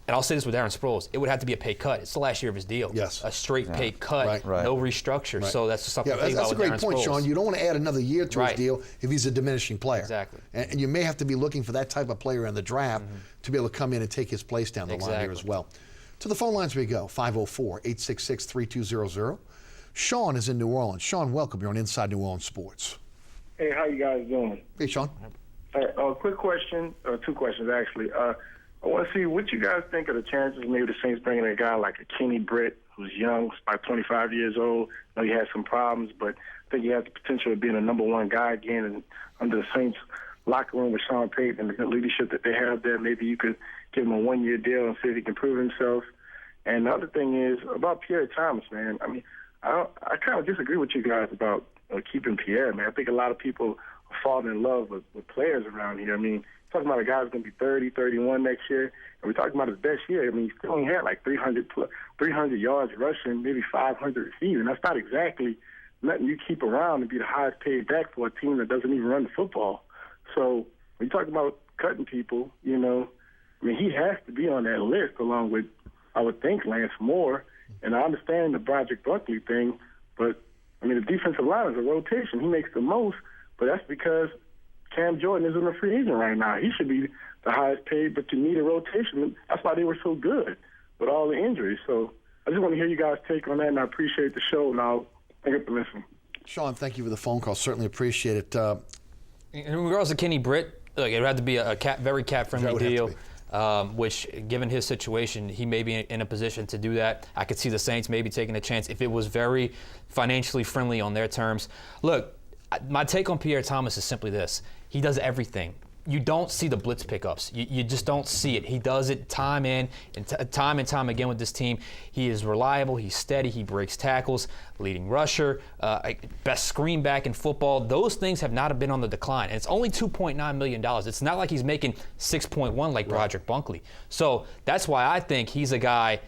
And I'll say this with Darren Sproles, it would have to be a pay cut. It's the last year of his deal. Yes. A straight pay cut, no restructure. Right. So that's just something to think that's about a with great Darren point, Sproles. Sean. You don't want to add another year to his deal if he's a diminishing player. Exactly. And you may have to be looking for that type of player in the draft to be able to come in and take his place down the line here as well. To the phone lines we go, 504-866-3200. Sean is in New Orleans. Sean, welcome. You're on Inside New Orleans Sports. Hey, how you guys doing? Hey, Sean. Quick question, or two questions actually. I want to see what you guys think of the chances maybe the Saints bringing in a guy like a Kenny Britt, who's young, about 25 years old. I know he has some problems, but I think he has the potential of being a number one guy again and under the Saints locker room with Sean Payton and the good leadership that they have there. Maybe you could give him a one-year deal and see if he can prove himself. And the other thing is about Pierre Thomas, man. I mean, I kind of disagree with you guys about keeping Pierre, man. I think a lot of people are falling in love with players around here. I mean, talking about a guy who's going to be 30, 31 next year, and we're talking about his best year. I mean, he still only had like 300 yards rushing, maybe 500 receiving. That's not exactly nothing you keep around to be the highest paid back for a team that doesn't even run the football. So when you talk about cutting people, I mean, he has to be on that list along with, I would think, Lance Moore. And I understand the Broderick Bunkley thing, but, I mean, the defensive line is a rotation. He makes the most, but that's because Cam Jordan isn't a free agent right now. He should be the highest paid, but you need a rotation. That's why they were so good with all the injuries. So I just want to hear you guys' take on that, and I appreciate the show, and I'll hang up and listen. Sean, thank you for the phone call. Certainly appreciate it. In regards to Kenny Britt, look, it would have to be a very cap-friendly deal. Which, given his situation, he may be in a position to do that. I could see the Saints maybe taking a chance if it was very financially friendly on their terms. Look, my take on Pierre Thomas is simply this. He does everything. You don't see the blitz pickups. You just don't see it. He does it time and time again with this team. He is reliable. He's steady. He breaks tackles. Leading rusher, best screen back in football. Those things have not been on the decline. And it's only $2.9 million. It's not like he's making $6.1 like Broderick Bunkley. So that's why I think he's a guy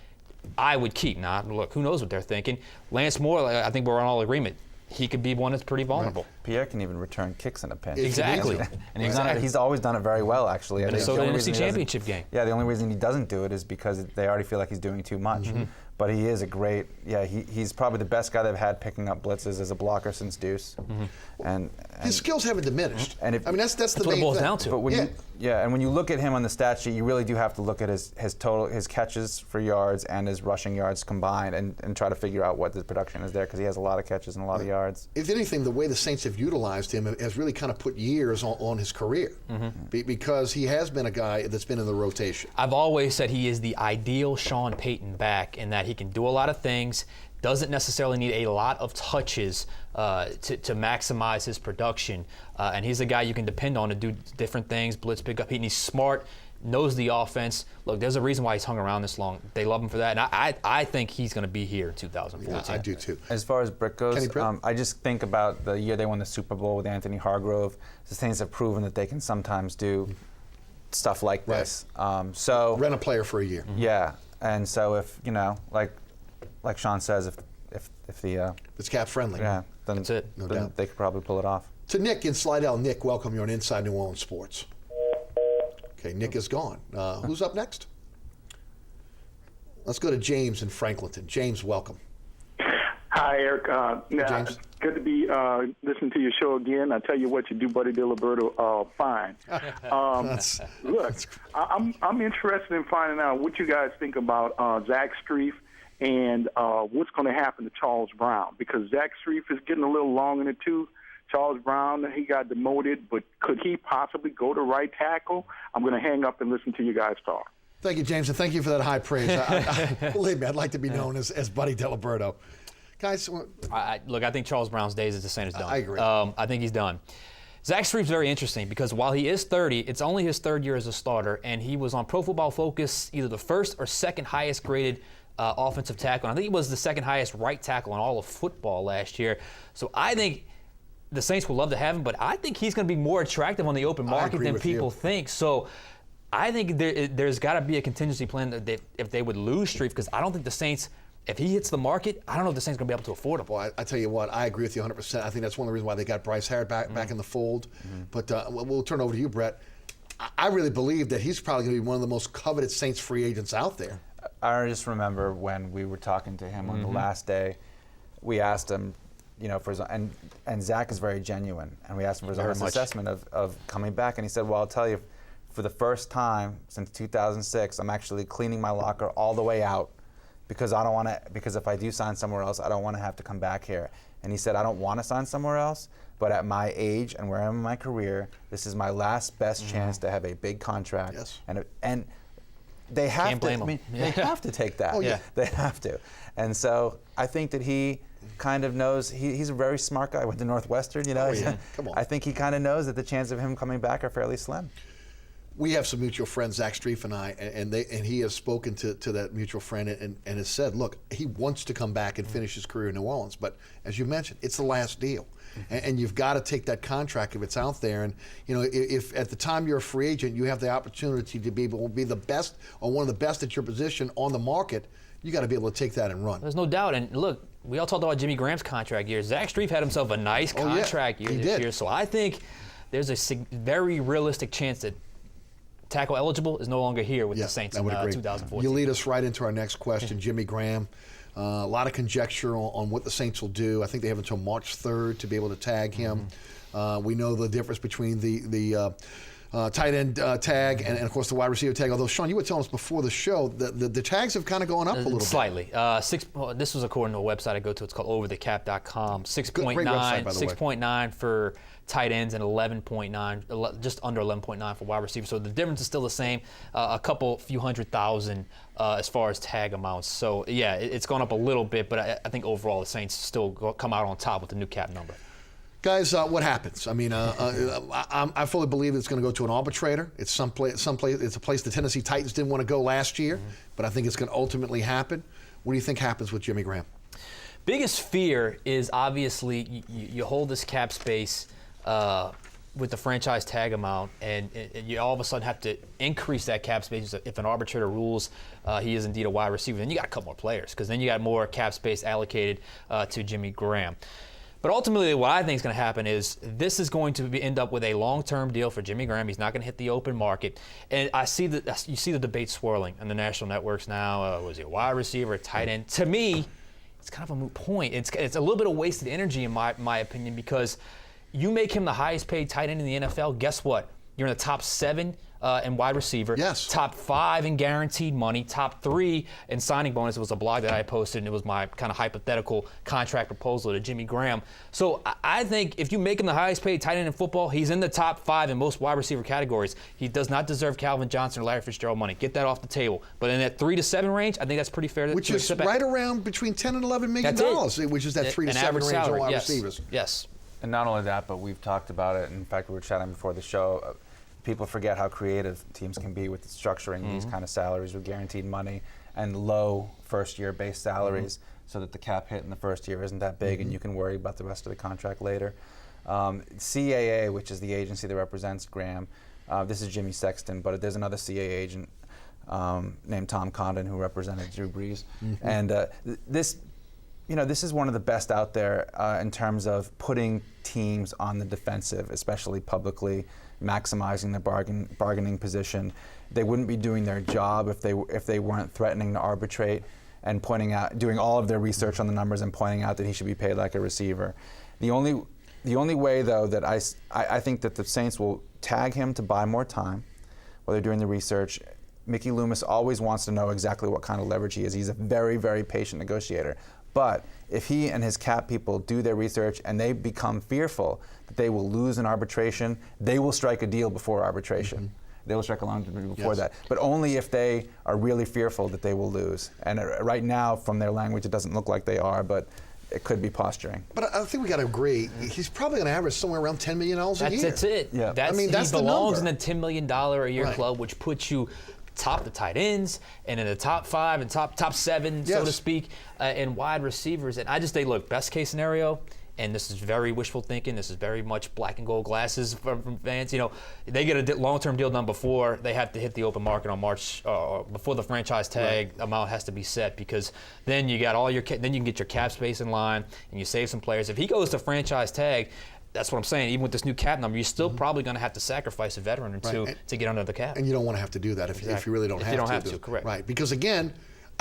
I would keep. Now, look, who knows what they're thinking. Lance Moore, I think we're on all agreement. he could be one that's pretty vulnerable. Right. Pierre can even return kicks in a pinch. Exactly. And he's always done it very well, actually. Minnesota NFC Championship game. Yeah, the only reason he doesn't do it is because they already feel like he's doing too much. Mm-hmm. But he is a great, he's probably the best guy they've had picking up blitzes as a blocker since Deuce. Mm-hmm. And his skills haven't diminished. And that's the what main it boils thing. down to. But when and when you look at him on the stat sheet, you really do have to look at his catches for yards and his rushing yards combined, and try to figure out what the production is there, because he has a lot of catches and a lot of yards. If anything, the way the Saints have utilized him has really kind of put years on his career, because he has been a guy that's been in the rotation. I've always said he is the ideal Sean Payton back in that he can do a lot of things, doesn't necessarily need a lot of touches to maximize his production, and he's a guy you can depend on to do different things, blitz, pick up, and he's smart, knows the offense. Look, there's a reason why he's hung around this long. They love him for that, and I think he's going to be here in 2014. Yeah, I do too. As far as Britt goes, I just think about the year they won the Super Bowl with Anthony Hargrove. The Saints have proven that they can sometimes do stuff like this. So rent a player for a year. Yeah, and so if like Sean says, if it's cap friendly, then that's it. No doubt. They could probably pull it off. To Nick in Slidell. Nick, welcome. You're on Inside New Orleans Sports. Okay, Nick is gone. Who's up next? Let's go to James in Franklinton. James, welcome. Hi, Eric. James. Good to be listening to your show again. I tell you what, you do Buddy DiLiberto fine. Look, I'm interested in finding out what you guys think about Zach Strief and what's going to happen to Charles Brown, because Zach Strief is getting a little long in the tooth. Charles Brown, he got demoted, but could he possibly go to right tackle? I'm going to hang up and listen to you guys talk. Thank you, James, and thank you for that high praise. Believe me, I'd like to be known as Buddy DiLiberto. Guys, look, I think Charles Brown's days as a Saint is done. I agree. I think he's done. Zach Strief's very interesting because while he is 30, it's only his third year as a starter, and he was on Pro Football Focus either the first or second highest graded offensive tackle. And I think he was the second highest right tackle in all of football last year. So I think the Saints would love to have him, but I think he's going to be more attractive on the open market than people think. So I think there's got to be a contingency plan that if they would lose Strief, because I don't think the Saints, if he hits the market, I don't know if the Saints are going to be able to afford him. Well, I tell you what, I agree with you 100%. I think that's one of the reasons why they got Bryce Harris back in the fold. But we'll turn over to you, Brett. I really believe that he's probably going to be one of the most coveted Saints free agents out there. I just remember when we were talking to him on the last day, we asked him, for his, and Zach is very genuine, and we asked him for his honest assessment of coming back, and he said, well, I'll tell you, for the first time since 2006, I'm actually cleaning my locker all the way out because I don't want to, because if I do sign somewhere else, I don't want to have to come back here. And he said, I don't want to sign somewhere else, but at my age and where I'm in my career, this is my last best chance to have a big contract. Yes. And they have Can't blame to. him. They have to take that. Oh, yeah. They have to. And so I think that he kind of knows. He's a very smart guy. Went to Northwestern. Oh, yeah. Come on. I think he kind of knows that the chances of him coming back are fairly slim. We have some mutual friends, Zach Strief and I, and he has spoken to that mutual friend and has said, look, he wants to come back and finish his career in New Orleans, but as you mentioned, it's the last deal. And you've got to take that contract if it's out there. And, if at the time you're a free agent, you have the opportunity to be able to be the best or one of the best at your position on the market, you got to be able to take that and run. There's no doubt. And look, we all talked about Jimmy Graham's contract year. Zach Strief had himself a nice contract year this year. So I think there's a very realistic chance that tackle eligible is no longer here with the Saints in 2014. You lead us right into our next question, Jimmy Graham. A lot of conjecture on what the Saints will do. I think they have until March 3rd to be able to tag him. We know the difference between the tight end tag and, of course, the wide receiver tag. Although, Sean, you were telling us before the show that the tags have kind of gone up a little slightly. This was according to a website I go to. It's called overthecap.com. 6.9 for tight ends and 11.9, just under 11.9 for wide receivers. So the difference is still the same, a few hundred thousand as far as tag amounts. So, yeah, it's gone up a little bit, but I think overall the Saints still come out on top with the new cap number. Guys, what happens? I mean, I fully believe it's going to go to an arbitrator. It's it's a place the Tennessee Titans didn't want to go last year, but I think it's going to ultimately happen. What do you think happens with Jimmy Graham? Biggest fear is obviously you hold this cap space with the franchise tag amount, and you all of a sudden have to increase that cap space if an arbitrator rules he is indeed a wide receiver. Then you got a couple more players because then you got more cap space allocated to Jimmy Graham. But ultimately, what I think is going to happen is this is going to end up with a long-term deal for Jimmy Graham. He's not going to hit the open market. And you see the debate swirling on the national networks now. Was he a wide receiver, a tight end? To me, it's kind of a moot point. It's a little bit of wasted energy, in my opinion, because you make him the highest paid tight end in the NFL, guess what? You're in the top 7 in wide receiver. Yes. Top 5 in guaranteed money. Top 3 in signing bonus. It was a blog that I posted, and it was my kind of hypothetical contract proposal to Jimmy Graham. So I think if you make him the highest paid tight end in football, he's in the top 5 in most wide receiver categories. He does not deserve Calvin Johnson or Larry Fitzgerald money. Get that off the table. But in that 3 to 7 range, I think that's pretty fair. Which is right around between $10 and $11 million, which is that 3 to 7 range salary. on wide Yes. receivers. Yes. And not only that, but we've talked about it. In fact, we were chatting before the show. People forget how creative teams can be with structuring these kind of salaries with guaranteed money and low first-year base salaries so that the cap hit in the first year isn't that big and you can worry about the rest of the contract later. CAA, which is the agency that represents Graham, this is Jimmy Sexton, but there's another CAA agent named Tom Condon who represented Drew Brees. And this is one of the best out there in terms of putting teams on the defensive, especially publicly, maximizing their bargaining position. They wouldn't be doing their job if they weren't threatening to arbitrate and doing all of their research on the numbers and pointing out that he should be paid like a receiver. The only way, though, that I think that the Saints will tag him to buy more time while they're doing the research. Mickey Loomis always wants to know exactly what kind of leverage he is. He's a very, very patient negotiator. But if he and his cap people do their research and they become fearful that they will lose in arbitration, they will strike a deal before arbitration. They will strike a long deal before that. But only if they are really fearful that they will lose. And right now, from their language, it doesn't look like they are, but it could be posturing. But I think we got to agree, he's probably going to average somewhere around $10 million a year. That's it. Yeah. He belongs in the $10 million a year Right. club, which puts you top the tight ends and in the top 5 and top 7, so to speak, in wide receivers. And I just think, look, best case scenario, and this is very wishful thinking, this is very much black and gold glasses from fans. They get a long-term deal done before they have to hit the open market on March, before the franchise tag amount has to be set, because then you got then you can get your cap space in line and you save some players. If he goes to franchise tag, that's what I'm saying. Even with this new cap number, you're still probably going to have to sacrifice a veteran or two to get under the cap. And you don't want to have to do that if you really don't have to. If you don't have to, correct. Right, because again,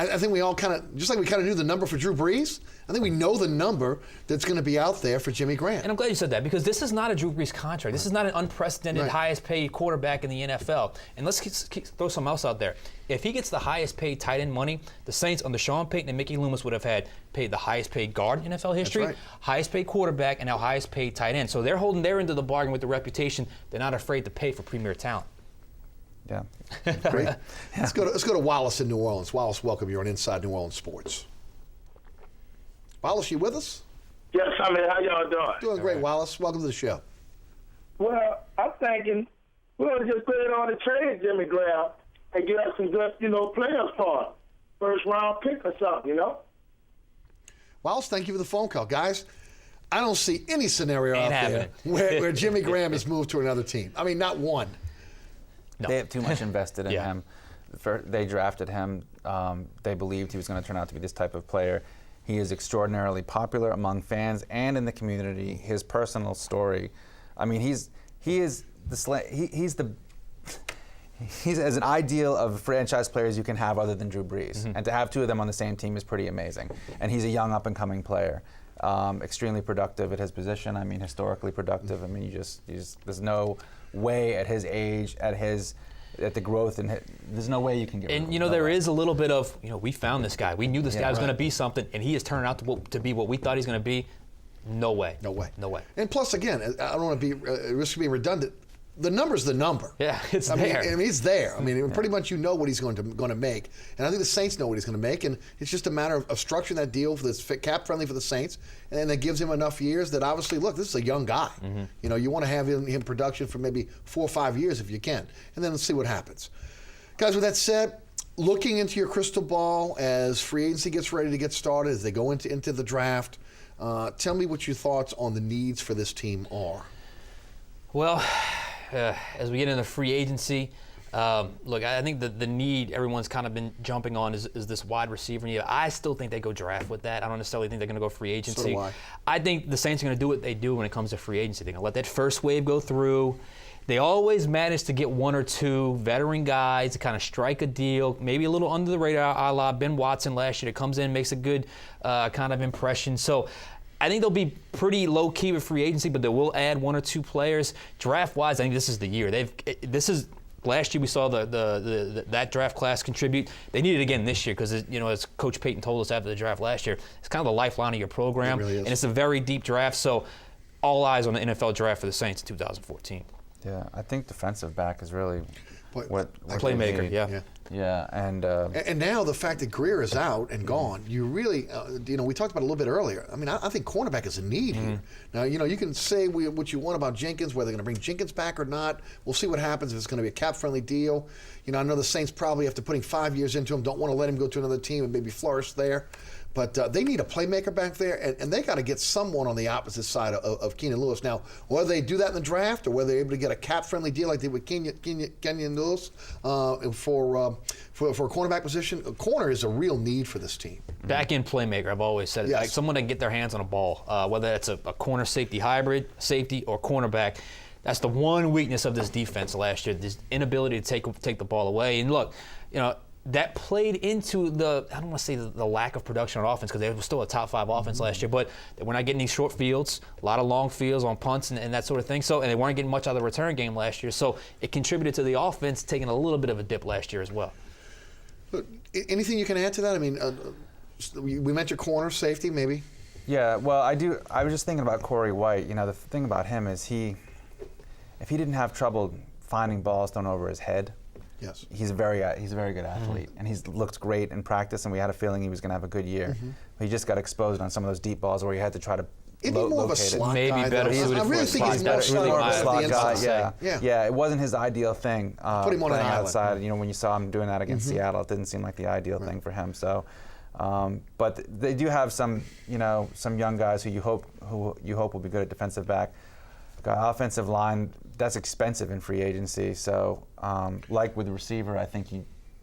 I think we all kind of, just like we kind of knew the number for Drew Brees, I think we know the number that's going to be out there for Jimmy Graham. And I'm glad you said that, because this is not a Drew Brees contract. This is not an unprecedented highest paid quarterback in the NFL. And let's throw something else out there. If he gets the highest paid tight end money, the Saints under Sean Payton and Mickey Loomis would have paid the highest paid guard in NFL history, highest paid quarterback, and now highest paid tight end. So they're holding their end of the bargain with the reputation. They're not afraid to pay for premier talent. Yeah. Great. Yeah. Let's go to Wallace in New Orleans. Wallace, welcome. You're on Inside New Orleans Sports. Wallace, you with us? Yes, how y'all doing? Doing great, Wallace. Welcome to the show. Well, I'm thinking we're going to just put it on the trade, Jimmy Graham, and get us some good, players for him. First round pick or something, Wallace, thank you for the phone call. Guys, I don't see any scenario out there where Jimmy Graham is moved to another team. I mean, not one. No. They have too much invested in him. They drafted him. They believed he was going to turn out to be this type of player. He is extraordinarily popular among fans and in the community. His personal story, I mean, he's as an ideal of franchise players you can have other than Drew Brees. And to have two of them on the same team is pretty amazing. And he's a young up-and-coming player. Extremely productive at his position. I mean, historically productive. I mean, there's no way at his age, at the growth, and there's no way you can get rid of him. And there is a little bit of, we found this guy. We knew this guy was going to be something, and he has turned out to be what we thought he's going to be. No way. No way. No way. And plus, again, I don't want to be risk being redundant. The number's the number. Yeah, it's there. I mean, it's there. I mean, pretty much you know what he's going to make, and I think the Saints know what he's going to make, and it's just a matter of structuring that deal that's cap friendly for the Saints, and that gives him enough years that obviously, look, this is a young guy. You want to have him production for maybe 4 or 5 years if you can, and then let's see what happens. Guys, with that said, looking into your crystal ball as free agency gets ready to get started, as they go into the draft, tell me what your thoughts on the needs for this team are. Well, as we get into free agency, Look, I think the need everyone's kind of been jumping on is this wide receiver need. I still think they go draft with that. I don't necessarily think they're going to go free agency. So do I think the Saints are going to do what they do when it comes to free agency. They're going to let that first wave go through. They always manage to get one or two veteran guys to kind of strike a deal, maybe a little under the radar, a la Ben Watson last year that comes in, makes a good kind of impression. So I think they'll be pretty low-key with free agency, but they will add one or two players. Draft-wise, I think this is the year. Last year we saw that draft class contribute. They need it again this year because, as Coach Payton told us after the draft last year, it's kind of the lifeline of your program. It really is. And it's a very deep draft. So all eyes on the NFL draft for the Saints in 2014. Yeah, I think defensive back is really what playmaker. Yeah, and now the fact that Greer is out and gone, you really, we talked about it a little bit earlier. I mean, I think cornerback is a need here. Now, you can say what you want about Jenkins, whether they're going to bring Jenkins back or not. We'll see what happens if it's going to be a cap-friendly deal. I know the Saints probably, after putting 5 years into him, don't want to let him go to another team and maybe flourish there. But they need a playmaker back there, and they got to get someone on the opposite side of Keenan Lewis. Now, whether they do that in the draft or whether they're able to get a cap-friendly deal like they did with Kenyon Lewis for a cornerback position, a corner is a real need for this team. Back-end playmaker, I've always said it. Yes. Like someone that can get their hands on a ball, whether it's a corner safety hybrid, safety, or cornerback. That's the one weakness of this defense last year, this inability to take the ball away. And look, that played into I don't want to say the lack of production on offense because they were still a top 5 offense last year, but we're not getting these short fields, a lot of long fields on punts and that sort of thing. So, and they weren't getting much out of the return game last year. So it contributed to the offense taking a little bit of a dip last year as well. Anything you can add to that? I mean, we mentioned corner, safety, maybe? Yeah, well, I was just thinking about Corey White. The thing about him is if he didn't have trouble finding balls thrown over his head, yes, he's a very good athlete, and he's looked great in practice, and we had a feeling he was going to have a good year. He just got exposed on some of those deep balls where he had to try to locate it. Maybe better suited I really think he's more slot guy. Yeah. Yeah, it wasn't his ideal thing. Put him on an island. Outside, when you saw him doing that against Seattle, it didn't seem like the ideal thing for him. So, but they do have some young guys who you hope will be good at defensive back. Offensive line, that's expensive in free agency. So, like with the receiver, I think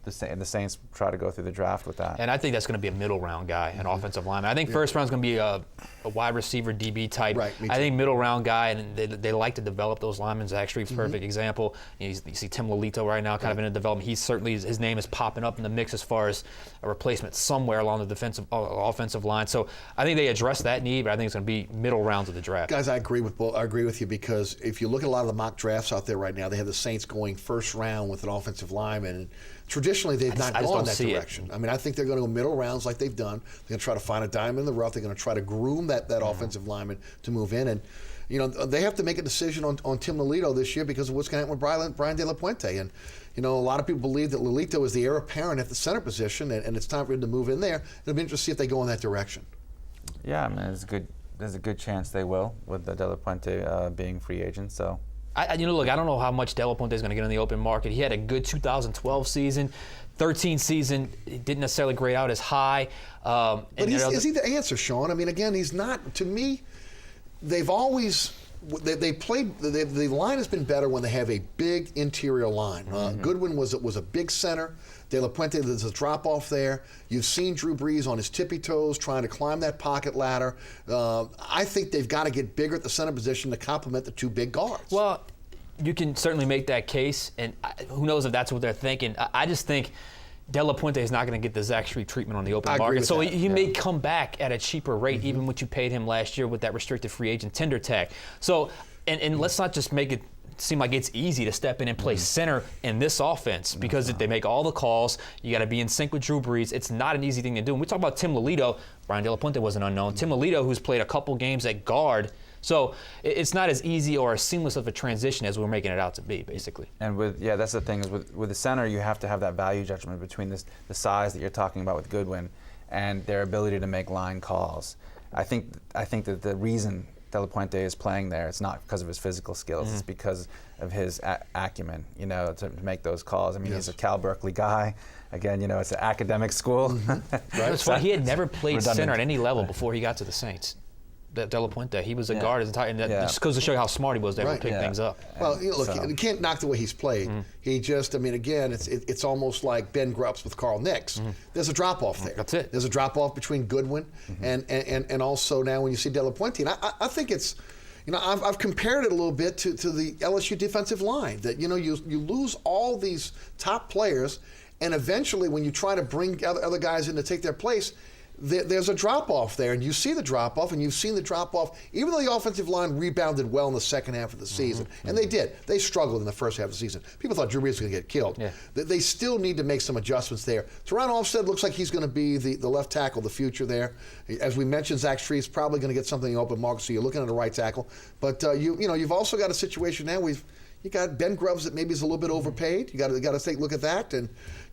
the Saints try to go through the draft with that. And I think that's going to be a middle round guy, an offensive lineman. I think first round is going to be a wide receiver DB type. Right, me too. I think middle round guy, and they like to develop those linemen. Zach Streif's a perfect example. You see Tim Lolito right now kind of in a development. He's certainly, his name is popping up in the mix as far as a replacement somewhere along the offensive line. So I think they address that need, but I think it's going to be middle rounds of the draft. Guys, I agree with you because if you look at a lot of the mock drafts out there right now, they have the Saints going first round with an offensive lineman. And traditionally, they've not gone that direction. I mean, I think they're going to go middle rounds like they've done. They're going to try to find a diamond in the rough. They're going to try to groom that offensive lineman to move in. And, they have to make a decision on Tim Lolito this year because of what's going to happen with Brian De La Puente. And, a lot of people believe that Lolito is the heir apparent at the center position, and it's time for him to move in there. It'll be interesting to see if they go in that direction. Yeah, I mean, there's a good chance they will with the De La Puente being free agent. So. Look, I don't know how much De La Puente is going to get in the open market. He had a good 2012 season. 13 season, he didn't necessarily grade out as high. But is he the answer, Sean? I mean, again, he's not. To me, they've always they played. The line has been better when they have a big interior line. Goodwin was a big center. De La Puente, there's a drop off there. You've seen Drew Brees on his tippy toes trying to climb that pocket ladder. I think they've got to get bigger at the center position to complement the two big guards. Well, you can certainly make that case, and who knows if that's what they're thinking. I just think De La Puente is not going to get the Zach Streif treatment on the open market. So he may come back at a cheaper rate, even what you paid him last year with that restricted free agent tender tag. So, and let's not just make it seem like it's easy to step in and play center in this offense because they make all the calls. You got to be in sync with Drew Brees. It's not an easy thing to do. When we talk about Tim Lolito, Brian De La Puente was an unknown. Tim Lolito, who's played a couple games at guard. So it's not as easy or as seamless of a transition as we're making it out to be, basically. And that's the thing is with the center, you have to have that value judgment between the size that you're talking about with Goodwin and their ability to make line calls. I think that the reason De La Puente is playing there, it's not because of his physical skills, it's because of his acumen, to make those calls. I mean, he's a Cal Berkeley guy. Again, it's an academic school. Right. It's funny, he had never played center at any level before he got to the Saints. De La Puente. He was a guard his entire, and that just goes to show you how smart he was there to pick things up. Well, look, you can't knock the way he's played. He just, I mean, again, it's almost like Ben Grubbs with Carl Nicks. There's a drop-off there. That's it. There's a drop-off between Goodwin and also now when you see De La Puente. And I think it's, I've compared it a little bit to the LSU defensive line, that, you lose all these top players, and eventually when you try to bring other guys in to take their place, there's a drop-off there, and you see the drop-off, and you've seen the drop-off, even though the offensive line rebounded well in the second half of the season, and they did. They struggled in the first half of the season. People thought Drew Brees was going to get killed. Yeah. They still need to make some adjustments there. Teron Armstead looks like he's going to be the left tackle of the future there. As we mentioned, Zach Street's probably going to get something open, Mark, so you're looking at a right tackle. But you've also got a situation now where you got Ben Grubbs that maybe is a little bit overpaid. You got to take a look at that, and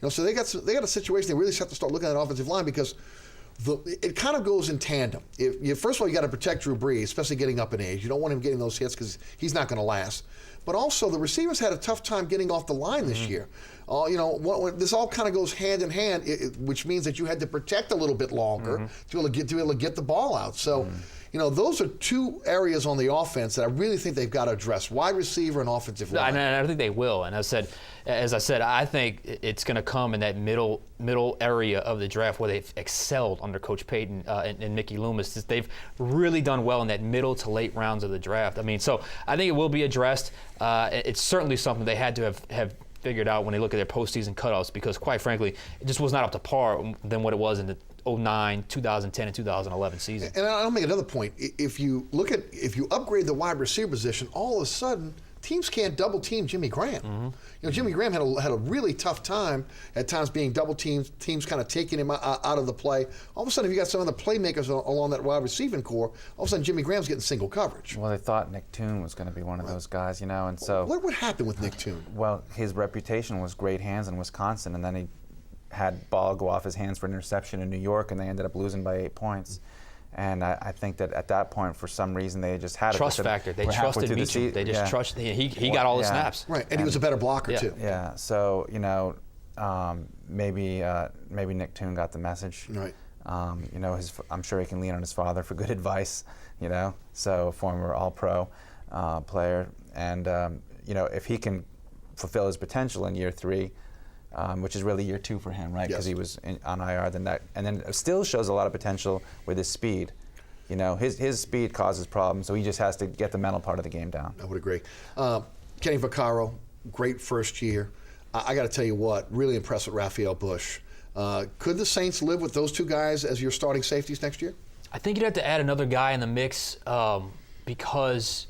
so they got a situation they really have to start looking at offensive line, because it kind of goes in tandem. First of all, you got to protect Drew Brees, especially getting up in age. You don't want him getting those hits because he's not going to last. But also, the receivers had a tough time getting off the line this year. This all kind of goes hand in hand, which means that you had to protect a little bit longer to be able to get the ball out. So, those are two areas on the offense that I really think they've got to address: wide receiver and offensive line. And I think they will. And as I said, I think it's going to come in that middle area of the draft where they've excelled under Coach Payton and Mickey Loomis. They've really done well in that middle to late rounds of the draft. I mean, so I think it will be addressed. It's certainly something they had to have figured out when they look at their postseason cutoffs, because quite frankly, it just was not up to par than what it was in the 2009, 2010, and 2011 season. And I'll make another point. If you upgrade the wide receiver position, all of a sudden teams can't double team Jimmy Graham. Jimmy Graham had a really tough time at times being double teamed, teams kind of taking him out of the play. All of a sudden, if you got some of the playmakers along that wide receiving core, all of a sudden Jimmy Graham's getting single coverage. Well, they thought Nick Toon was going to be one of those guys, and so. What would happen with Nick Toon? Well, his reputation was great hands in Wisconsin, and then he had ball go off his hands for an interception in New York, and they ended up losing by 8 points. And I think that at that point, for some reason, they just had trust factor. They trusted Meacham. They just trusted. He got all the snaps. Right, and he was a better blocker too. Yeah. So maybe Nick Toon got the message. Right. I'm sure he can lean on his father for good advice. So former All-Pro player, and if he can fulfill his potential in year 3. Which is really year 2 for him, right? Because he was on IR, and then still shows a lot of potential with his speed. His speed causes problems, so he just has to get the mental part of the game down. I would agree. Kenny Vaccaro, great first year. I got to tell you what, really impressed with Raphael Bush. Could the Saints live with those two guys as your starting safeties next year? I think you'd have to add another guy in the mix because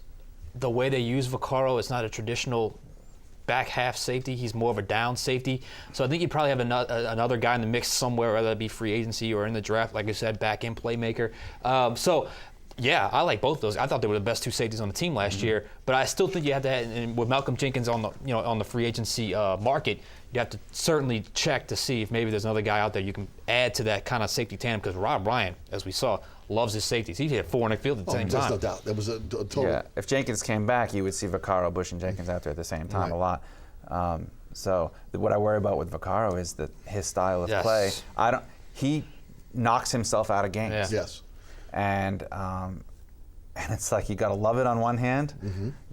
the way they use Vaccaro, it's not a traditional back half safety. He's more of a down safety. So I think you probably have another guy in the mix somewhere, whether it be free agency or in the draft, like I said, back end playmaker. Yeah, I like both those. I thought they were the best two safeties on the team last year, but I still think you have to have, and with Malcolm Jenkins on the free agency market, you have to certainly check to see if maybe there's another guy out there you can add to that kind of safety tandem, because Rob Ryan, as we saw, loves his safeties. He hit 4 on the field at the same time. There's no doubt. That was a total. Yeah, if Jenkins came back, you would see Vaccaro, Bush, and Jenkins out there at the same time a lot. So what I worry about with Vaccaro is that his style of play. He knocks himself out of games. Yes. And it's like you got to love it on one hand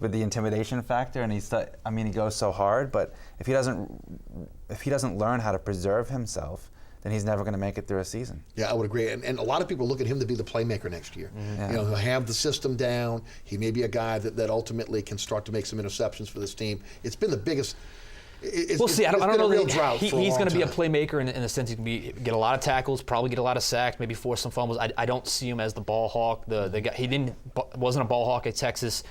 with the intimidation factor, and he goes so hard. But if he doesn't learn how to preserve himself, then he's never going to make it through a season. Yeah, I would agree. And a lot of people look at him to be the playmaker next year. He'll have the system down. He may be a guy that ultimately can start to make some interceptions for this team. It's been the biggest. We'll see. I don't know. He's going to be a time. playmaker in the sense he can get a lot of tackles, probably get a lot of sacks, maybe force some fumbles. I don't see him as the ball hawk. The guy, wasn't a ball hawk at Texas.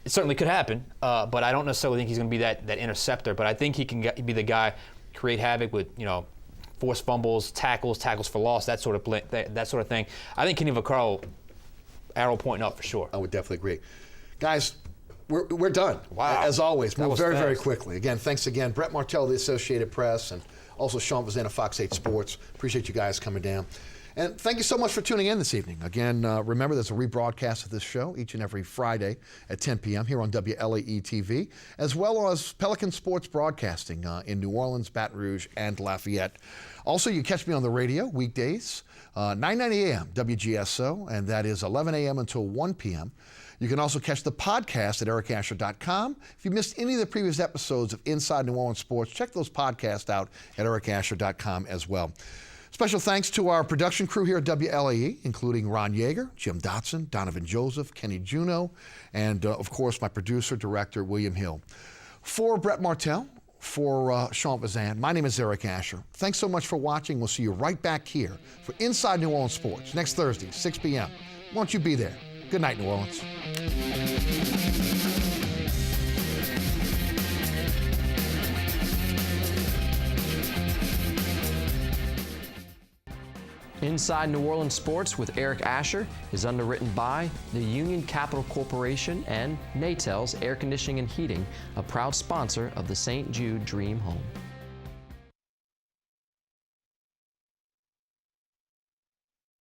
It certainly could happen, but I don't necessarily think he's going to be that interceptor. But I think he can be the guy, create havoc with force fumbles, tackles for loss, that sort of thing. I think Kenny Vaccaro, arrow pointing up for sure. I would definitely agree, guys. We're done. Wow. As always, move very, fast. very quickly. Again, thanks again. Brett Martel, the Associated Press, and also Sean Fazende, Fox 8 Sports. Appreciate you guys coming down. And thank you so much for tuning in this evening. Again, remember there's a rebroadcast of this show each and every Friday at 10 p.m. here on WLAE TV, as well as Pelican Sports Broadcasting in New Orleans, Baton Rouge, and Lafayette. Also, you catch me on the radio weekdays, 9:90 a.m. WGSO, and that is 11 a.m. until 1 p.m. You can also catch the podcast at ericasher.com. If you missed any of the previous episodes of Inside New Orleans Sports, check those podcasts out at ericasher.com as well. Special thanks to our production crew here at WLAE, including Ron Yeager, Jim Dotson, Donovan Joseph, Kenny Juno, and, of course, my producer, director, William Hill. For Brett Martel, for Sean Fazende, my name is Eric Asher. Thanks so much for watching. We'll see you right back here for Inside New Orleans Sports next Thursday, 6 p.m. Won't you be there? Good night, New Orleans. Inside New Orleans Sports with Eric Asher is underwritten by the Union Capital Corporation and Natel's Air Conditioning and Heating, a proud sponsor of the St. Jude Dream Home.